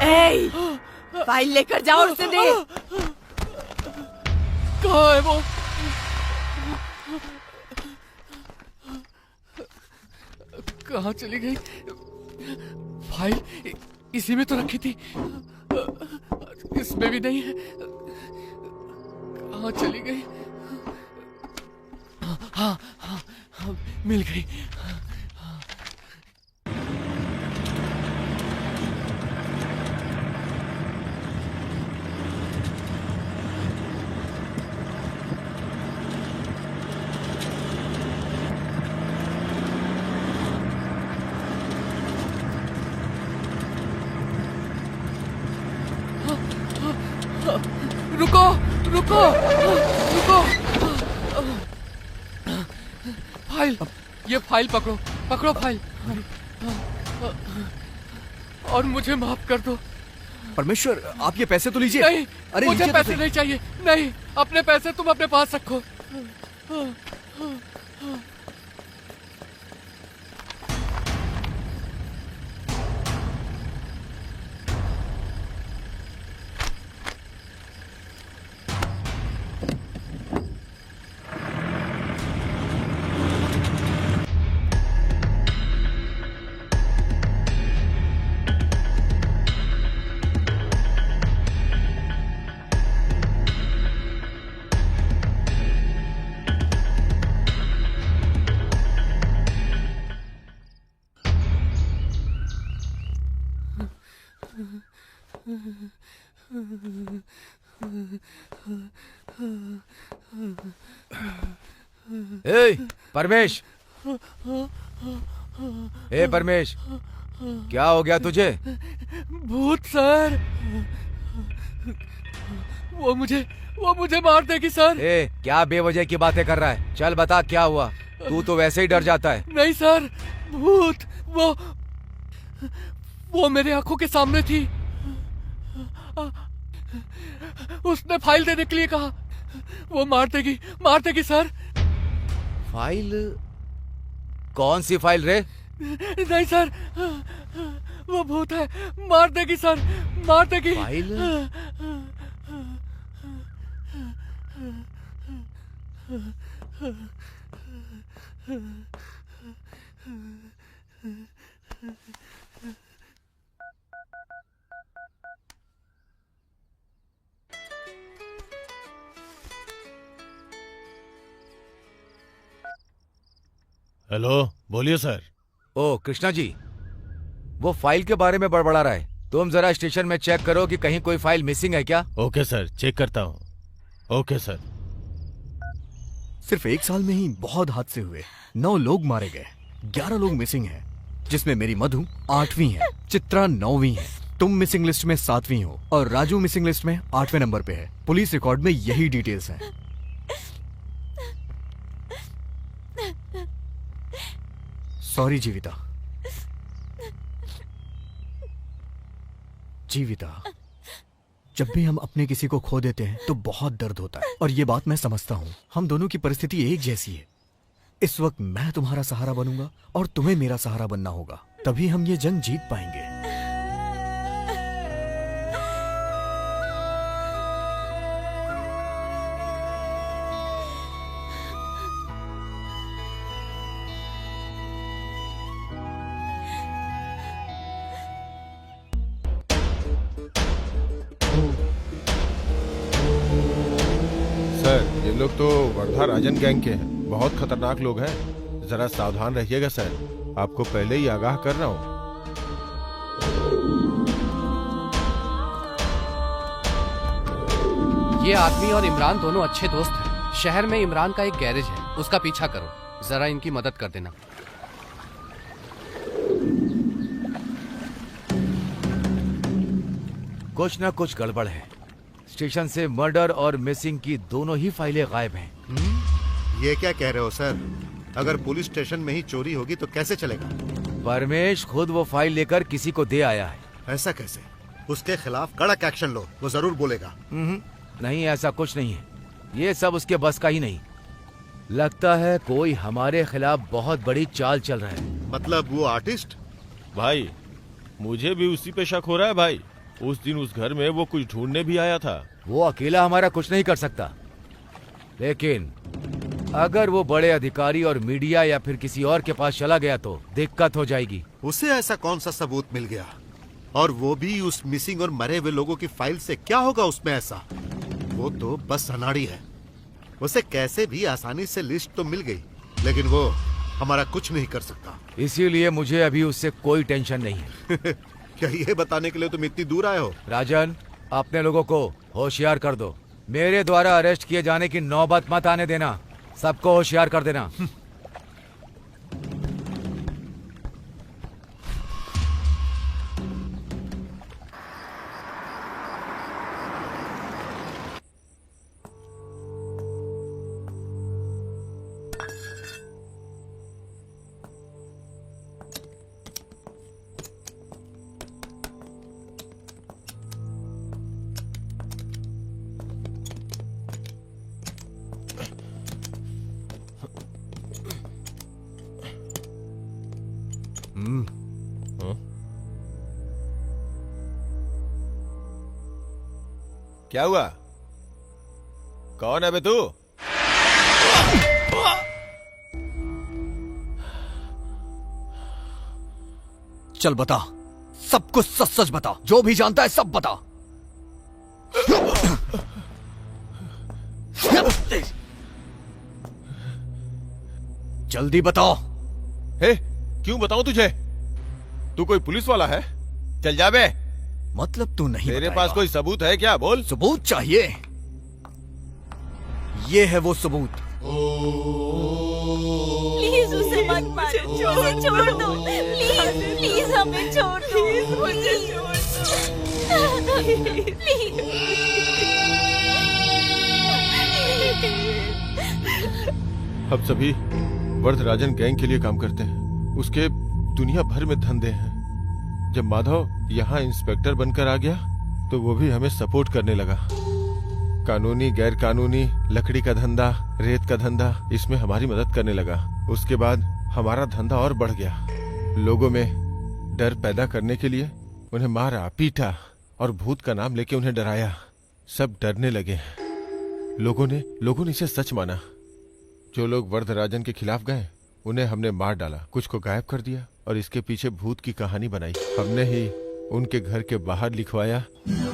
S3: ए, फाइल लेकर जाओ और उसे दे।
S7: कहाँ है वो? कहाँ चली गई? फाइल इसी में तो रखी थी, इसमें भी नहीं है। कहाँ चली गई? हाँ, मिल गई। रुको रुको रुको। फाइल, ये फाइल पकड़ो, पकड़ो फाइल। और मुझे माफ कर दो।
S2: परमेश्वर, आप ये पैसे तो लीजिए।
S7: नहीं,
S2: अरे
S7: मुझे
S2: लीजिए तो
S7: पैसे
S2: सही।
S7: नहीं चाहिए। नहीं, अपने पैसे तुम अपने पास रखो।
S1: ए परमेश, ए परमेश, क्या हो गया तुझे?
S7: भूत सर, वो मुझे मार देगी सर।
S1: ए क्या बेवजह की बातें कर रहा है? चल बता क्या हुआ। तू तो वैसे ही डर जाता है।
S7: नहीं सर, भूत वो मेरे आंखों के सामने थी। उसने फाइल देने के लिए कहा। वो मार देगी सर।
S1: फाइल? कौन सी फाइल रे?
S7: नहीं सर, वो भूत है, मार देगी सर, मार देगी।
S1: फाइल?
S6: हेलो, बोलिए सर।
S1: ओ कृष्णा जी, वो फाइल के बारे में बड़बड़ा रहा है। तुम जरा स्टेशन में चेक करो कि कहीं कोई फाइल मिसिंग है क्या।
S6: ओके सर, चेक करता हूँ। Okay sir.
S2: सिर्फ 1 साल में ही बहुत हादसे हुए। 9 लोग मारे गए, 11 लोग मिसिंग हैं, जिसमें मेरी मधु 8वीं है, चित्रा 9वीं है, तुम मिसिंग लिस्ट में 7वीं हो और राजू मिसिंग लिस्ट में 8वें नंबर पे है। पुलिस रिकॉर्ड में यही डिटेल्स हैं। सॉरी जीविता। जब भी हम अपने किसी को खो देते हैं तो बहुत दर्द होता है, और ये बात मैं समझता हूँ। हम दोनों की परिस्थिति एक जैसी है। इस वक्त मैं तुम्हारा सहारा बनूंगा और तुम्हें मेरा सहारा बनना होगा, तभी हम ये जंग जीत पाएंगे।
S6: सर, ये लोग तो वर्धा राजन गैंग के हैं। बहुत खतरनाक लोग हैं। जरा सावधान रहिएगा सर। आपको पहले ही आगाह कर रहा हूँ।
S7: ये आदमी और इमरान दोनों अच्छे दोस्त हैं। शहर में इमरान का एक गैरेज है, उसका पीछा करो। जरा इनकी मदद कर देना।
S1: कुछ ना कुछ गड़बड़ है। स्टेशन से मर्डर और मिसिंग की दोनों ही फाइलें गायब हैं।
S4: ये क्या कह रहे हो सर? अगर पुलिस स्टेशन में ही चोरी होगी तो कैसे चलेगा?
S1: परमेश खुद वो फाइल लेकर किसी को दे आया है।
S4: ऐसा कैसे? उसके खिलाफ कड़क एक्शन लो, वो जरूर बोलेगा।
S1: नहीं, ऐसा कुछ नहीं है। ये सब उसके बस का ही नहीं। लगता है कोई हमारे खिलाफ बहुत बड़ी चाल चल रहा है।
S4: मतलब वो आर्टिस्ट?
S6: भाई, मुझे भी उसी पे शक हो रहा है भाई। उस दिन उस घर में वो कुछ ढूंढने भी आया था।
S1: वो अकेला हमारा कुछ नहीं कर सकता, लेकिन अगर वो बड़े अधिकारी और मीडिया या फिर किसी और के पास चला गया तो दिक्कत हो जाएगी।
S4: उसे ऐसा कौन सा सबूत मिल गया? और वो भी उस मिसिंग और मरे हुए लोगों की फाइल से? क्या होगा उसमें ऐसा? वो तो बस अनाड़ी है। उसे कैसे भी आसानी से लिस्ट तो मिल गई, लेकिन वो हमारा कुछ नहीं कर सकता।
S1: इसीलिए मुझे अभी उससे कोई टेंशन नहीं है।
S4: क्या ये बताने के लिए तुम इतनी दूर आए हो?
S1: राजन, अपने लोगों को होशियार कर दो। मेरे द्वारा अरेस्ट किए जाने की नौबत मत आने देना। सबको होशियार कर देना।
S9: क्या हुआ? कौन है बे तू?
S2: चल बता, सब कुछ सच सच बता, जो भी जानता है सब बता। जल्दी बताओ।
S9: हे, क्यों बताऊं तुझे? तू कोई पुलिस वाला है? चल जा बे।
S2: मतलब तू नहीं
S9: तेरे
S2: बताएगा?
S9: पास कोई सबूत है क्या? बोल।
S2: सबूत चाहिए? ये है वो सबूत।
S5: प्लीज उसे मत मारो, उसे छोड़ दो, प्लीज प्लीज हमें छोड़ दो, प्लीज।
S6: हम सभी वरदराजन गैंग के लिए काम करते हैं। उसके दुनिया भर में धंधे हैं। जब माधव यहाँ इंस्पेक्टर बनकर आ गया तो वो भी हमें सपोर्ट करने लगा। कानूनी गैर कानूनी लकड़ी का धंधा, रेत का धंधा, इसमें हमारी मदद करने लगा। उसके बाद हमारा धंधा और बढ़ गया। लोगों में डर पैदा करने के लिए उन्हें मारा, पीटा और भूत का नाम लेके उन्हें डराया। सब डरने लगे। लोगों ने इसे सच माना। जो लोग वरदराजन के खिलाफ गए उन्हें हमने मार डाला, कुछ को गायब कर दिया और इसके पीछे भूत की कहानी बनाई। हमने ही उनके घर के बाहर लिखवाया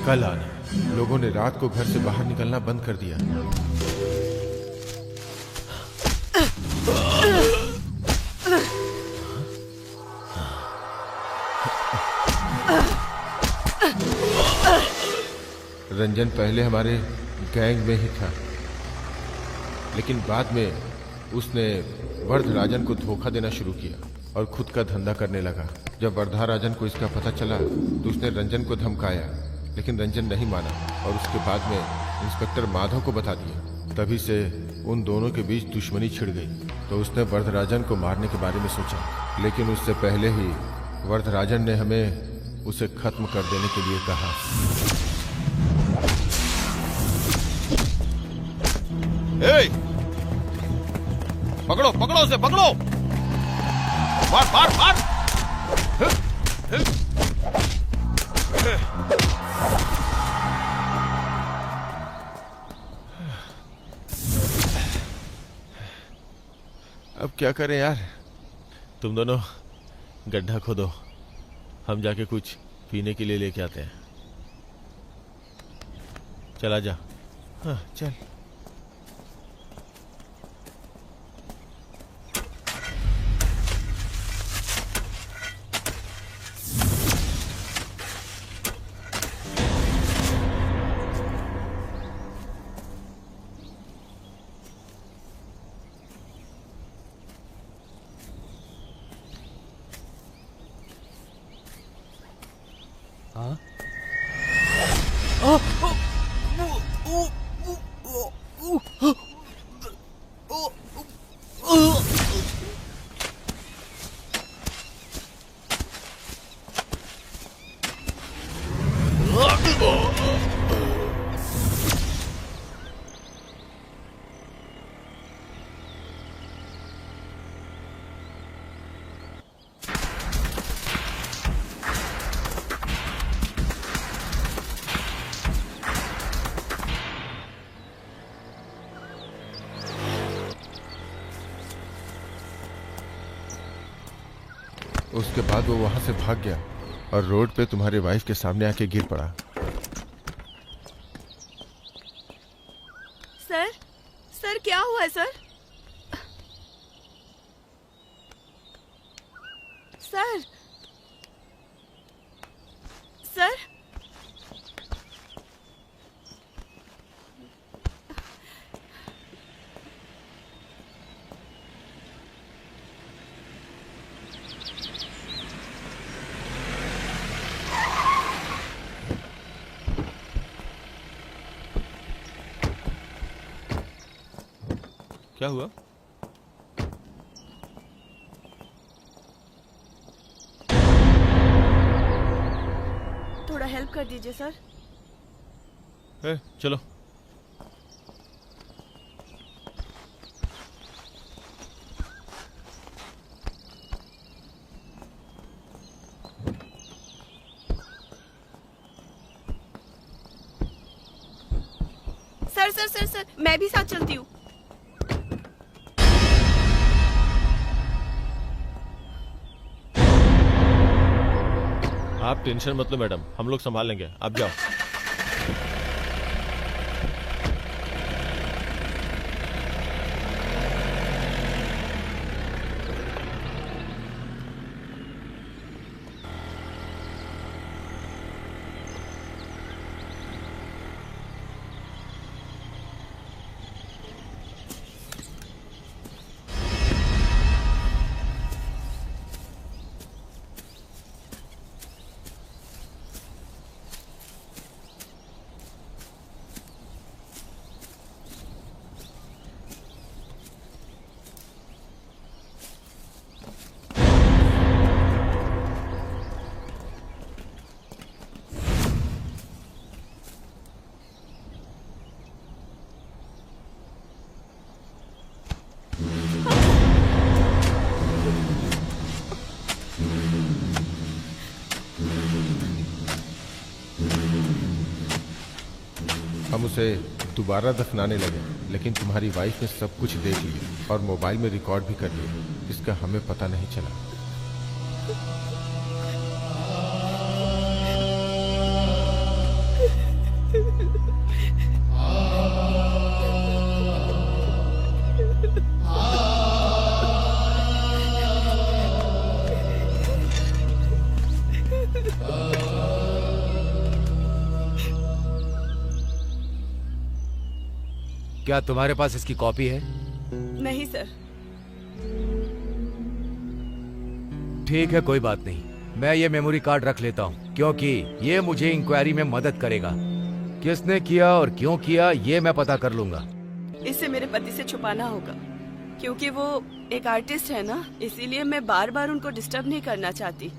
S6: कल आना। लोगों ने रात को घर से बाहर निकलना बंद कर दिया। रंजन पहले हमारे गैंग में ही था, लेकिन बाद में उसने वरदराजन को धोखा देना शुरू किया और खुद का धंधा करने लगा। जब वरदराजन को इसका पता चला तो उसने रंजन को धमकाया, लेकिन रंजन नहीं माना और उसके बाद में इंस्पेक्टर माधव को बता दिया। तभी से उन दोनों के बीच दुश्मनी छिड़ गई। तो उसने वरदराजन को मारने के बारे में सोचा, लेकिन उससे पहले ही वरदराजन ने हमें उसे खत्म कर देने के लिए कहा।
S9: पकड़ो पकड़ो उसे, पकड़ो। मार मार मार।
S6: अब क्या करें यार? तुम दोनों गड्ढा खोदो, हम जाके कुछ पीने के लिए लेके आते हैं। चला जा। हाँ चल। उसके बाद वो वहां से भाग गया और रोड पे तुम्हारे वाइफ के सामने आके गिर पड़ा।
S3: सर क्या हुआ है सर? सर
S6: क्या हुआ?
S3: थोड़ा हेल्प कर दीजिए सर।
S6: चलो।
S3: सर सर सर सर, मैं भी साथ चलती हूँ।
S6: आप टेंशन मत लो मैडम, हम लोग संभाल लेंगे, आप जाओ।
S9: हम उसे दोबारा दफनाने लगे, लेकिन तुम्हारी वाइफ ने सब कुछ देख लिया और मोबाइल में रिकॉर्ड भी कर लिया, जिसका हमें पता नहीं चला।
S1: क्या तुम्हारे पास इसकी कॉपी है?
S3: नहीं सर।
S1: ठीक है, कोई बात नहीं, मैं ये मेमोरी कार्ड रख लेता हूँ, क्योंकि ये मुझे इंक्वायरी में मदद करेगा। किसने किया और क्यों किया ये मैं पता कर लूंगा।
S3: इसे मेरे पति से छुपाना होगा, क्योंकि वो एक आर्टिस्ट है ना, इसीलिए मैं बार बार उनको डिस्टर्ब नहीं करना चाहती।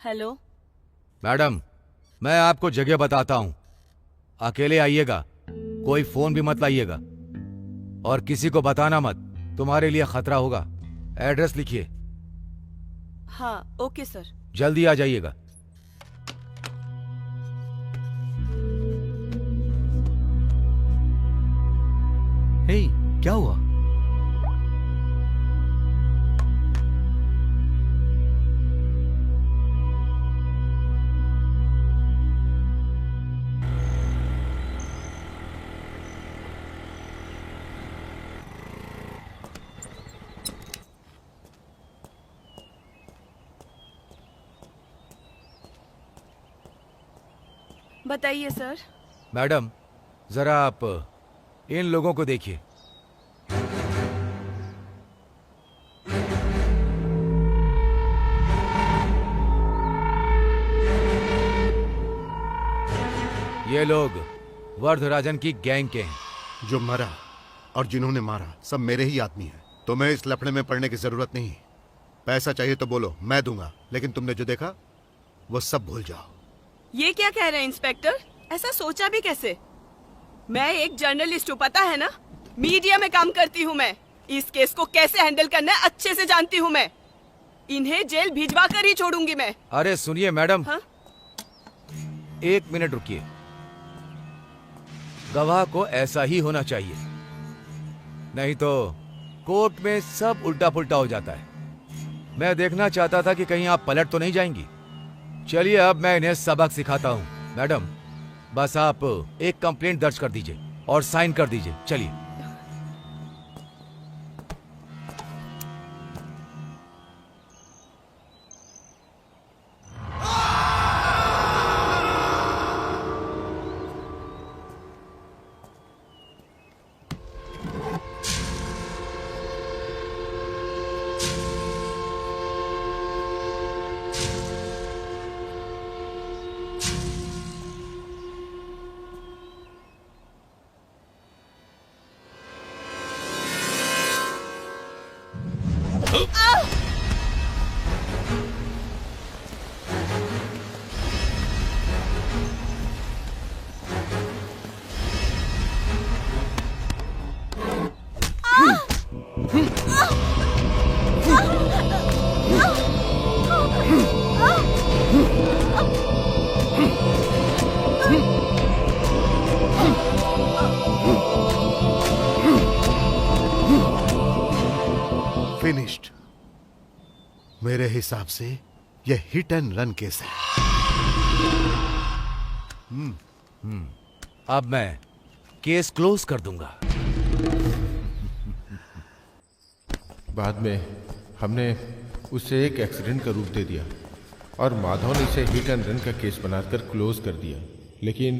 S3: हेलो
S1: मैडम, मैं आपको जगह बताता हूँ, अकेले आइएगा, कोई फोन भी मत लाइएगा और किसी को बताना मत, तुम्हारे लिए खतरा होगा। एड्रेस लिखिए।
S3: हाँ ओके सर।
S1: जल्दी आ जाइएगा।
S2: हे, क्या हुआ?
S3: बताइए सर।
S1: मैडम, जरा आप इन लोगों को देखिए। ये लोग वर्धराजन की गैंग के हैं।
S4: जो मरा और जिन्होंने मारा सब मेरे ही आदमी हैं। तुम्हें इस लफड़े में पड़ने की जरूरत नहीं। पैसा चाहिए तो बोलो, मैं दूंगा, लेकिन तुमने जो देखा वो सब भूल जाओ।
S3: ये क्या कह रहे हैं इंस्पेक्टर? ऐसा सोचा भी कैसे? मैं एक जर्नलिस्ट हूँ, पता है ना, मीडिया में काम करती हूँ मैं। इस केस को कैसे हैंडल करना है अच्छे से जानती हूँ मैं। इन्हें जेल भिजवा कर ही छोड़ूंगी मैं।
S1: अरे सुनिए मैडम।
S3: हाँ?
S1: 1 मिनट रुकिए। गवाह को ऐसा ही होना चाहिए, नहीं तो कोर्ट में सब उल्टा पुल्टा हो जाता है। मैं देखना चाहता था कि कहीं आप पलट तो नहीं जाएंगी। चलिए अब मैं इन्हें सबक सिखाता हूँ। मैडम, बस आप एक कंप्लेंट दर्ज कर दीजिए और साइन कर दीजिए। चलिए।
S4: फिनिश्ड। मेरे हिसाब से यह हिट एंड रन केस है।
S1: अब मैं केस क्लोज कर दूंगा।
S9: बाद में हमने उसे एक एक्सीडेंट का रूप दे दिया और माधव ने इसे हिट एंड रन का केस बनाकर क्लोज कर दिया। लेकिन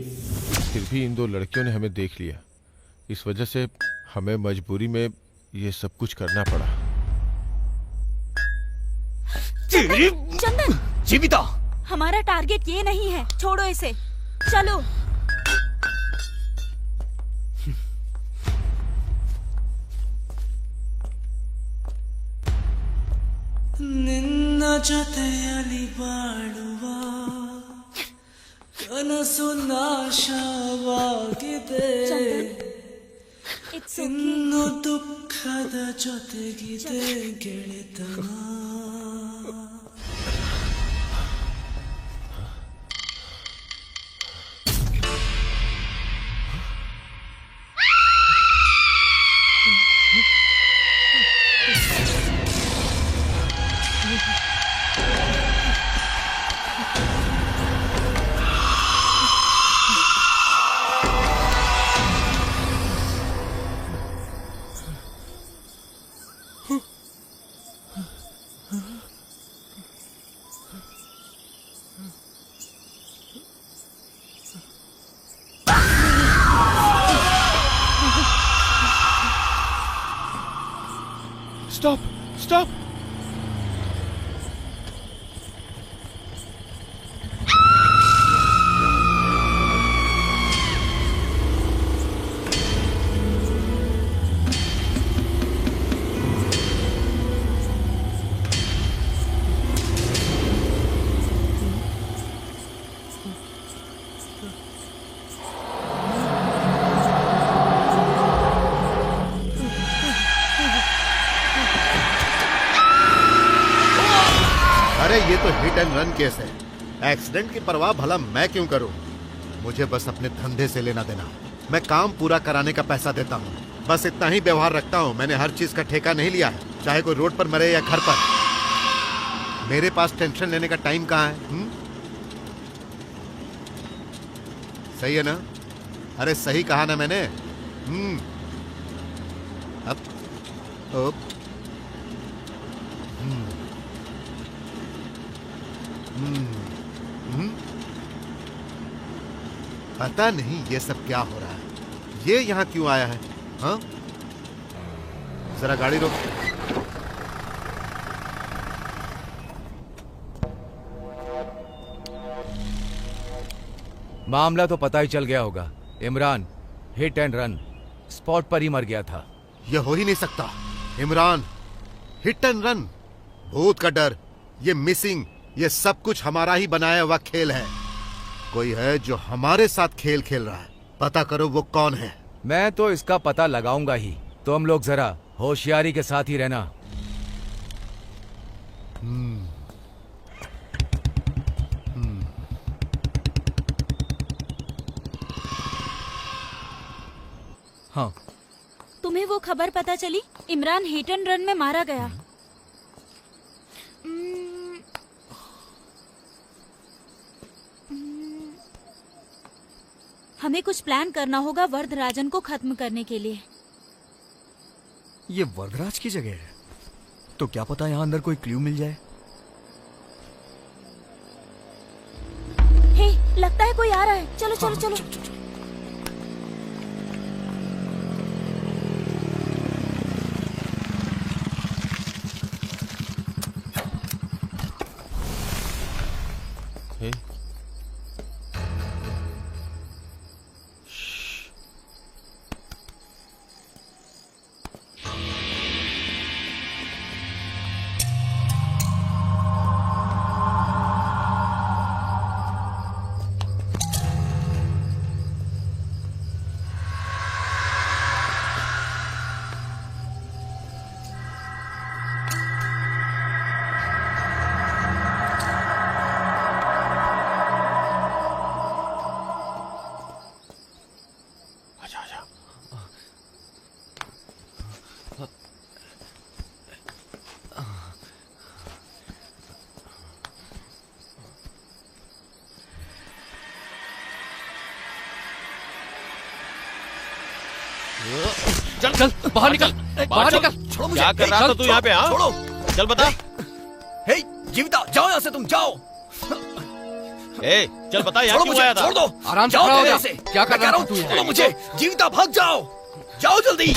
S9: फिर भी इन दो लड़कियों ने हमें देख लिया। इस वजह से हमें मजबूरी में ये सब कुछ करना पड़ा।
S5: चंदन,
S2: जीविता,
S5: हमारा टारगेट ये नहीं है, छोड़ो इसे, चलो।
S8: ನಿನ್ನ ಜೊತೆಯಲ್ಲಿ ಬಾಳುವ ಕನಸು ನಾಶವಾಗಿದೆ,
S5: It's
S8: ಇನ್ನು ದುಃಖದ ಜೊತೆಗಿದೆ ಗೆಳೆತನ.
S9: Stop, stop.
S4: अरे ये तो हिट एंड रन केस है। एक्सीडेंट की परवाह भला मैं क्यों करूं? मुझे बस अपने धंधे से लेना देना। मैं काम पूरा कराने का पैसा देता हूं, बस इतना ही व्यवहार रखता हूं। मैंने हर चीज का ठेका नहीं लिया है, चाहे कोई रोड पर मरे या घर पर। मेरे पास टेंशन लेने का टाइम कहाँ है? सही है ना? अरे सही कहा ना मैंने? अब पता नहीं ये सब क्या हो रहा है। ये यहाँ क्यों आया है? हाँ, जरा गाड़ी रोक।
S1: मामला तो पता ही चल गया होगा। Imran hit and run spot पर ही मर गया था।
S4: ये हो ही नहीं सकता। इमरान हिट एंड रन, भूत का डर, ये मिसिंग, ये सब कुछ हमारा ही बनाया हुआ खेल है। कोई है जो हमारे साथ खेल खेल रहा है। पता करो वो कौन है।
S1: मैं तो इसका पता लगाऊंगा ही। तुम लोग जरा होशियारी के साथ ही रहना।
S2: हाँ,
S5: तुम्हें वो खबर पता चली? इमरान हिट एंड रन में मारा गया। हमें कुछ प्लान करना होगा वरदराजन को खत्म करने के लिए।
S2: ये वरदराज की जगह है, तो क्या पता यहाँ अंदर कोई क्लू मिल जाए।
S5: हे, लगता है कोई आ रहा है। चलो चलो चलो।
S9: हे,
S7: चल बाहर निकल, बाहर निकल।
S2: छोड़ो मुझे।
S6: क्या कर रहा था तू यहाँ पे? हाँ,
S2: छोड़ो।
S6: चल बता।
S2: हे जीविता, जाओ यहाँ से, तुम जाओ।
S6: ए, चल बता यहाँ
S2: छोड़ो
S6: क्यों
S2: मुझे,
S6: आया था?
S2: छोड़ दो।
S7: आराम से
S2: जाओ
S7: खड़ा हो
S2: मेरे
S7: जा।
S2: से।
S7: क्या कर
S2: मैं कह
S7: रहा
S2: रहा
S7: है तू
S2: हूँ,
S7: यहाँ?
S2: छोड़ो मुझे। जीविता भाग जाओ, जाओ जल्दी।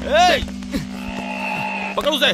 S6: ए, पकड़ उसे।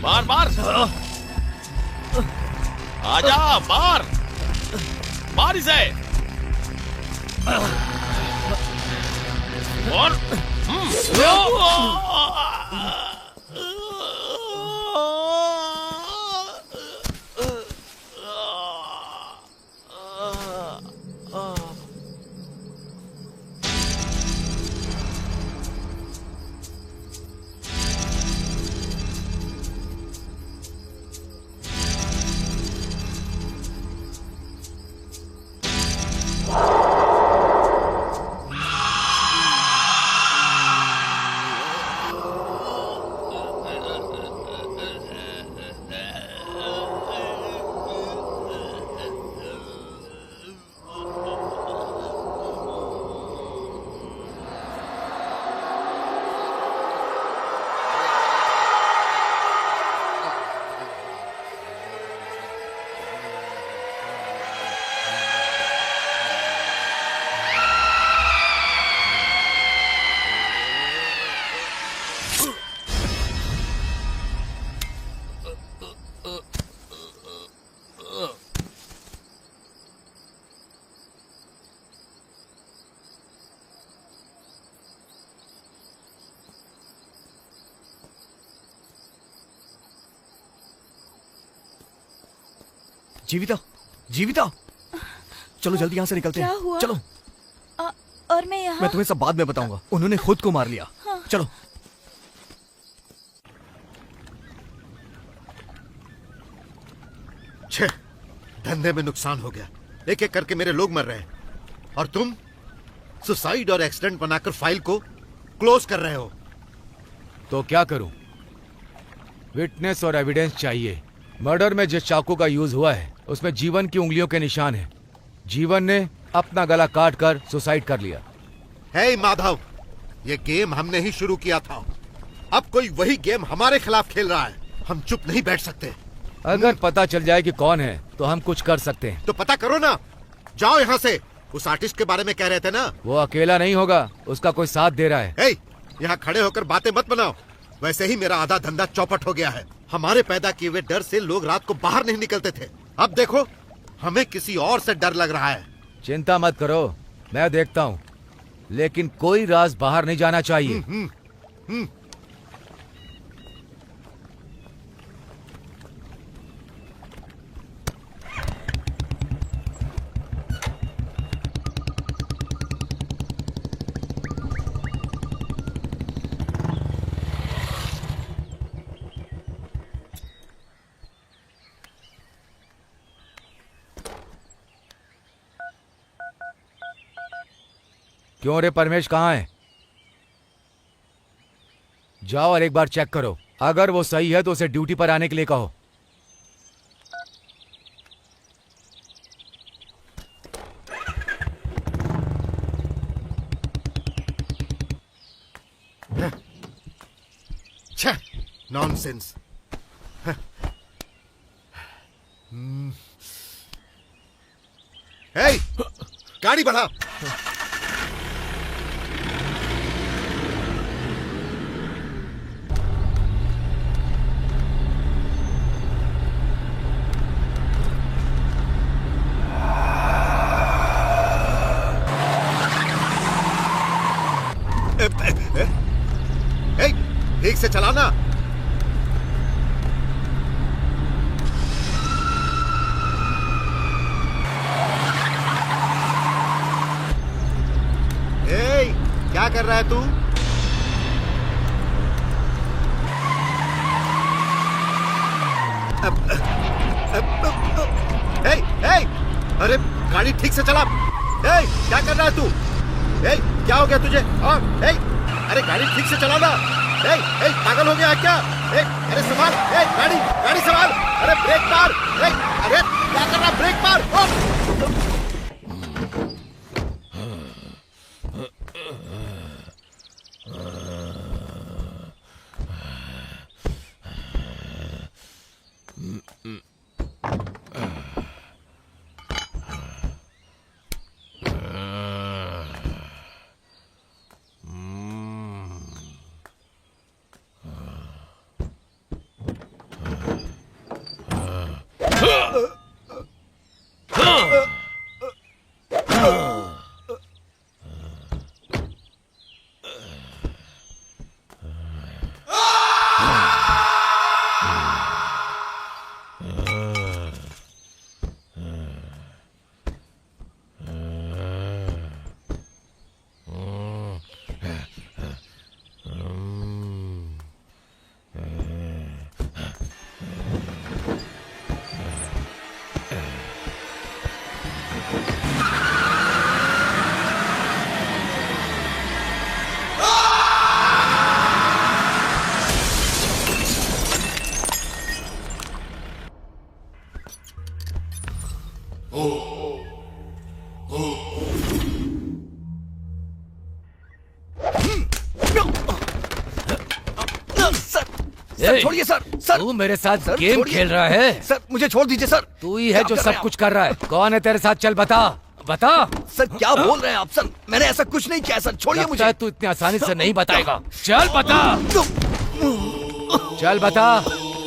S6: मार मार, आजा, मार मार इसे। और
S2: जीविता, जीविता, चलो जल्दी यहाँ से निकलते हैं।
S5: क्या हुआ?
S2: चलो।
S5: और मैं यहाँ?
S2: मैं तुम्हें सब बाद में बताऊंगा। उन्होंने खुद को मार लिया।
S5: हाँ।
S2: चलो।
S4: छे, धंधे में नुकसान हो गया। एक एक करके मेरे लोग मर रहे हैं और तुम सुसाइड और एक्सीडेंट बनाकर फाइल को क्लोज कर रहे हो।
S1: तो क्या करूं? विटनेस और एविडेंस चाहिए। मर्डर में जिस चाकू का यूज हुआ है उसमें जीवन की उंगलियों के निशान हैं। जीवन ने अपना गला काट कर सुसाइड कर लिया।
S4: हे माधव, ये गेम हमने ही शुरू किया था। अब कोई वही गेम हमारे खिलाफ खेल रहा है। हम चुप नहीं बैठ सकते।
S1: अगर पता चल जाए कि कौन है तो हम कुछ कर सकते हैं।
S4: तो पता करो ना। जाओ यहाँ से। उस आर्टिस्ट के बारे में कह रहे थे ना?
S1: वो अकेला नहीं होगा, उसका कोई साथ दे रहा है।
S4: हे, यहाँ खड़े होकर बातें मत बनाओ। वैसे ही मेरा आधा धंधा चौपट हो गया है। हमारे पैदा किए हुए डर से लोग रात को बाहर नहीं निकलते थे। अब देखो, हमें किसी और से डर लग रहा है।
S1: चिंता मत करो, मैं देखता हूँ, लेकिन कोई राज बाहर नहीं जाना चाहिए। क्यों रे परमेश, कहाँ है? जाओ और एक बार चेक करो। अगर वो सही है तो उसे ड्यूटी पर आने के लिए कहो।
S4: छह, नॉनसेंस। हे, गाड़ी बढ़ा। से चलाना। क्या कर रहा है तू? अरे गाड़ी ठीक से चला। क्या कर रहा है तू? क्या हो गया तुझे? अरे गाड़ी ठीक से चलाना। पागल हो गया है क्या? अरे संभाल, गाड़ी संभाल। अरे ब्रेक मार। अरे क्या कर रहा? ब्रेक मार।
S2: छोड़िए सर। सर
S1: तू मेरे साथ गेम खेल रहा है?
S2: सर मुझे छोड़ दीजिए सर।
S1: तू ही है जो सब कुछ कर रहा है। कौन है तेरे साथ? चल बता बता।
S2: सर क्या बोल रहे हैं आप? सर मैंने ऐसा कुछ नहीं किया सर, छोड़िए मुझे।
S1: तू इतनी आसानी से नहीं बताएगा। चल बता, चल बता।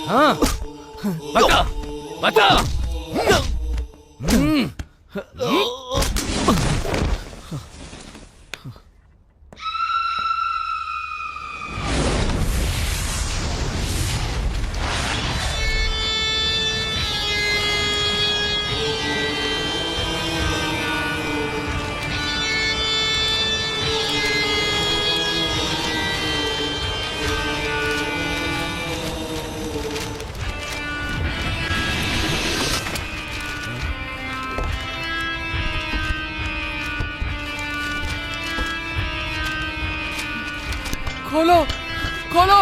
S1: हाँ बता बता। खोलो खोलो।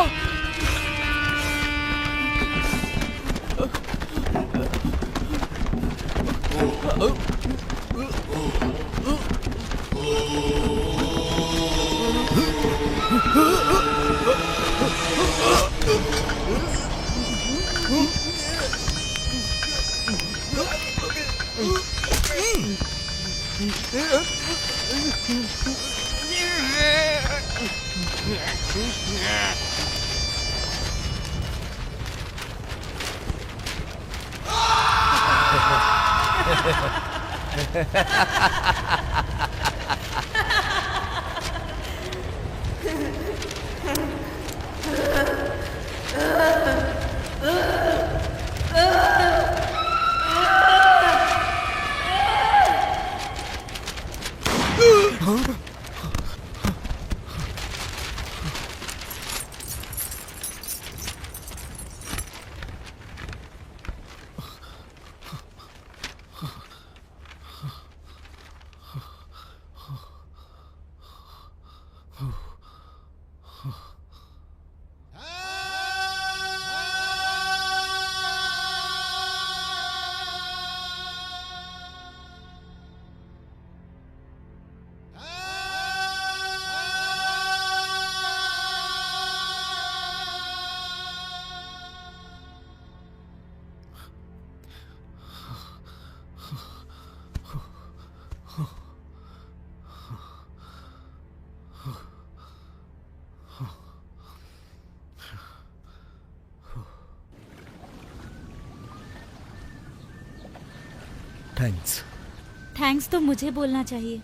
S5: थैंक्स तो मुझे बोलना चाहिए।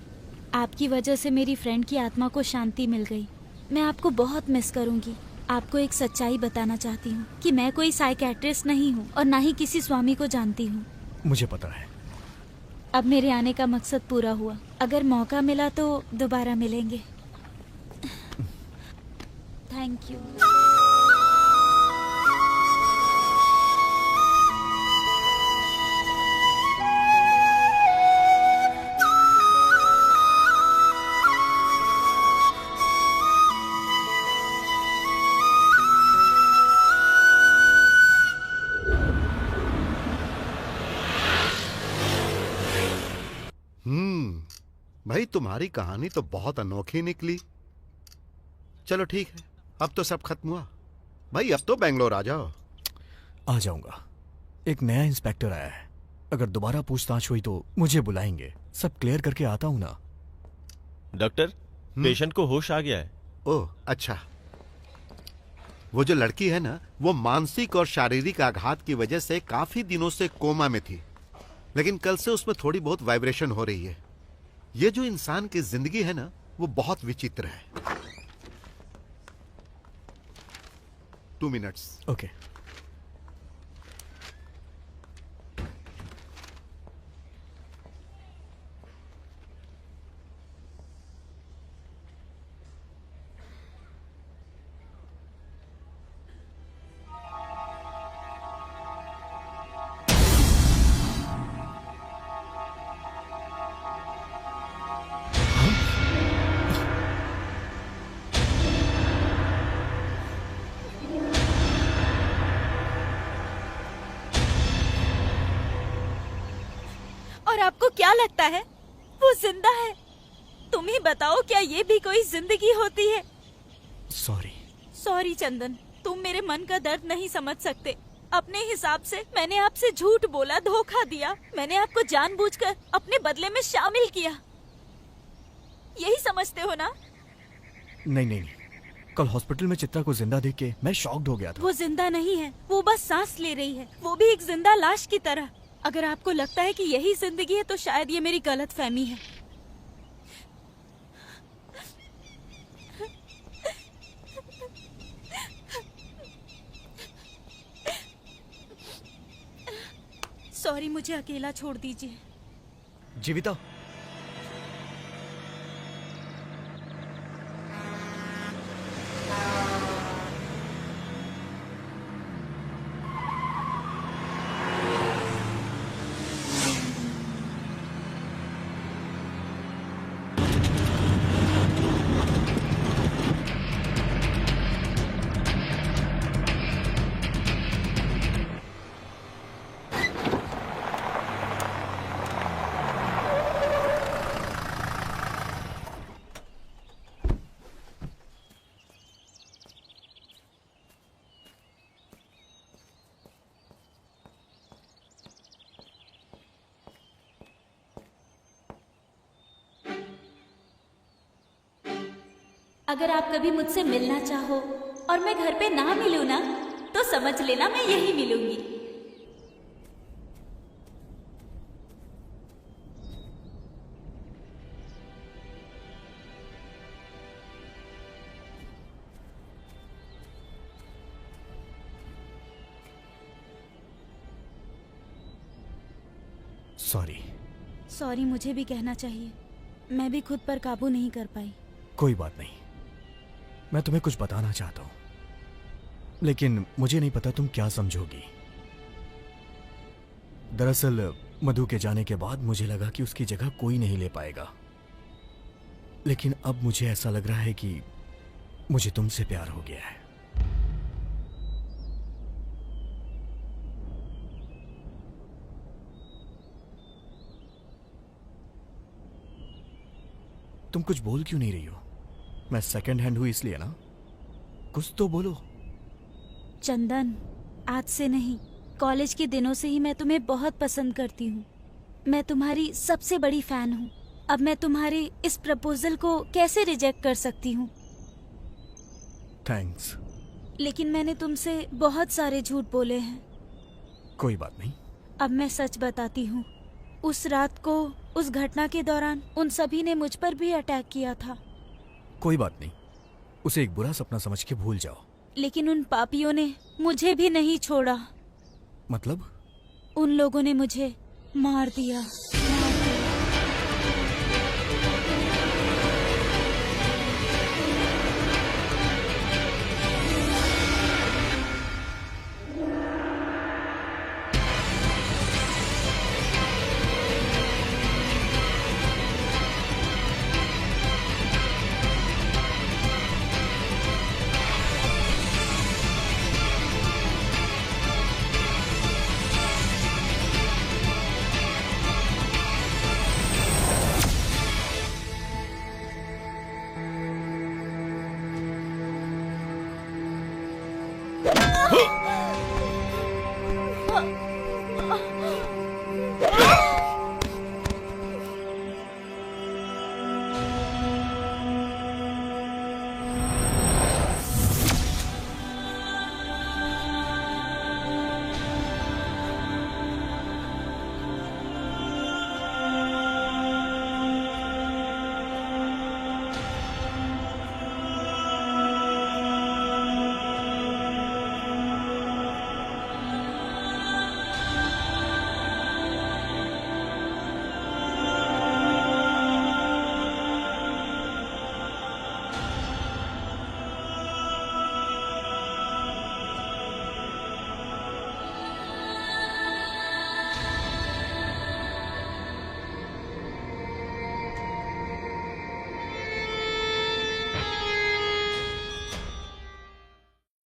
S5: आपकी वजह से मेरी फ्रेंड की आत्मा को शांति मिल गई। मैं आपको बहुत मिस करूंगी। आपको एक सच्चाई बताना चाहती हूँ कि मैं कोई साइकेट्रिस्ट नहीं हूँ और ना ही किसी स्वामी को जानती हूँ।
S2: मुझे पता है।
S5: अब मेरे आने का मकसद पूरा हुआ। अगर मौका मिला तो दोबारा मिलेंगे। Thank you.
S4: भाई तुम्हारी कहानी तो बहुत अनोखी निकली। चलो ठीक है, अब तो सब खत्म हुआ। भाई अब तो बेंगलोर आ जाओ।
S2: आ जाऊंगा। एक नया इंस्पेक्टर आया है, अगर दोबारा पूछताछ हुई तो मुझे बुलाएंगे। सब क्लियर करके आता हूं ना।
S6: डॉक्टर, पेशेंट को होश आ गया है।
S4: ओह अच्छा। वो जो लड़की है ना, वो मानसिक और शारीरिक आघात की वजह से काफी दिनों से कोमा में थी, लेकिन कल से उसमें थोड़ी बहुत वाइब्रेशन हो रही है। ये जो इंसान की जिंदगी है ना, वो बहुत विचित्र है। 2 मिनट्स।
S2: ओके।
S5: और आपको क्या लगता है वो जिंदा है? तुम ही बताओ, क्या ये भी कोई जिंदगी होती है?
S2: सॉरी।
S5: सॉरी चंदन, तुम मेरे मन का दर्द नहीं समझ सकते। अपने हिसाब से मैंने आपसे झूठ बोला, धोखा दिया। मैंने आपको जानबूझकर अपने बदले में शामिल किया। यही समझते हो ना?
S2: नहीं नहीं नहीं, कल हॉस्पिटल में चित्रा को जिंदा देख के मैं शॉक्ड हो गया था।
S5: वो जिंदा नहीं है, वो बस सांस ले रही है, वो भी एक जिंदा लाश की तरह। अगर आपको लगता है कि यही जिंदगी है तो शायद ये मेरी गलतफहमी है। सॉरी, मुझे अकेला छोड़ दीजिए।
S2: जीविता,
S5: अगर आप कभी मुझसे मिलना चाहो और मैं घर पे ना मिलूं ना, तो समझ लेना मैं यही मिलूंगी।
S2: सॉरी।
S5: सॉरी मुझे भी कहना चाहिए। मैं भी खुद पर काबू नहीं कर पाई।
S2: कोई बात नहीं, मैं तुम्हें कुछ बताना चाहता हूं, लेकिन मुझे नहीं पता तुम क्या समझोगी। दरअसल मधु के जाने के बाद मुझे लगा कि उसकी जगह कोई नहीं ले पाएगा, लेकिन अब मुझे ऐसा लग रहा है कि मुझे तुमसे प्यार हो गया है। तुम कुछ बोल क्यों नहीं रही हो? मैं सेकंड हैंड हूं इसलिए ना? कुछ तो बोलो।
S5: चंदन, आज से नहीं, कॉलेज के दिनों से ही मैं तुम्हें बहुत पसंद करती हूँ। मैं तुम्हारी सबसे बड़ी फैन हूँ। अब मैं तुम्हारे इस प्रपोजल को कैसे रिजेक्ट कर सकती हूँ?
S2: थैंक्स।
S5: लेकिन मैंने तुमसे बहुत सारे झूठ बोले हैं।
S2: कोई बात नहीं।
S5: अब मैं सच बताती हूँ। उस रात को, उस घटना के दौरान उन सभी ने मुझ पर भी अटैक किया था।
S2: कोई बात नहीं, उसे एक बुरा सपना समझ के भूल जाओ।
S5: लेकिन उन पापियों ने मुझे भी नहीं छोड़ा।
S2: मतलब?
S5: उन लोगों ने मुझे मार दिया।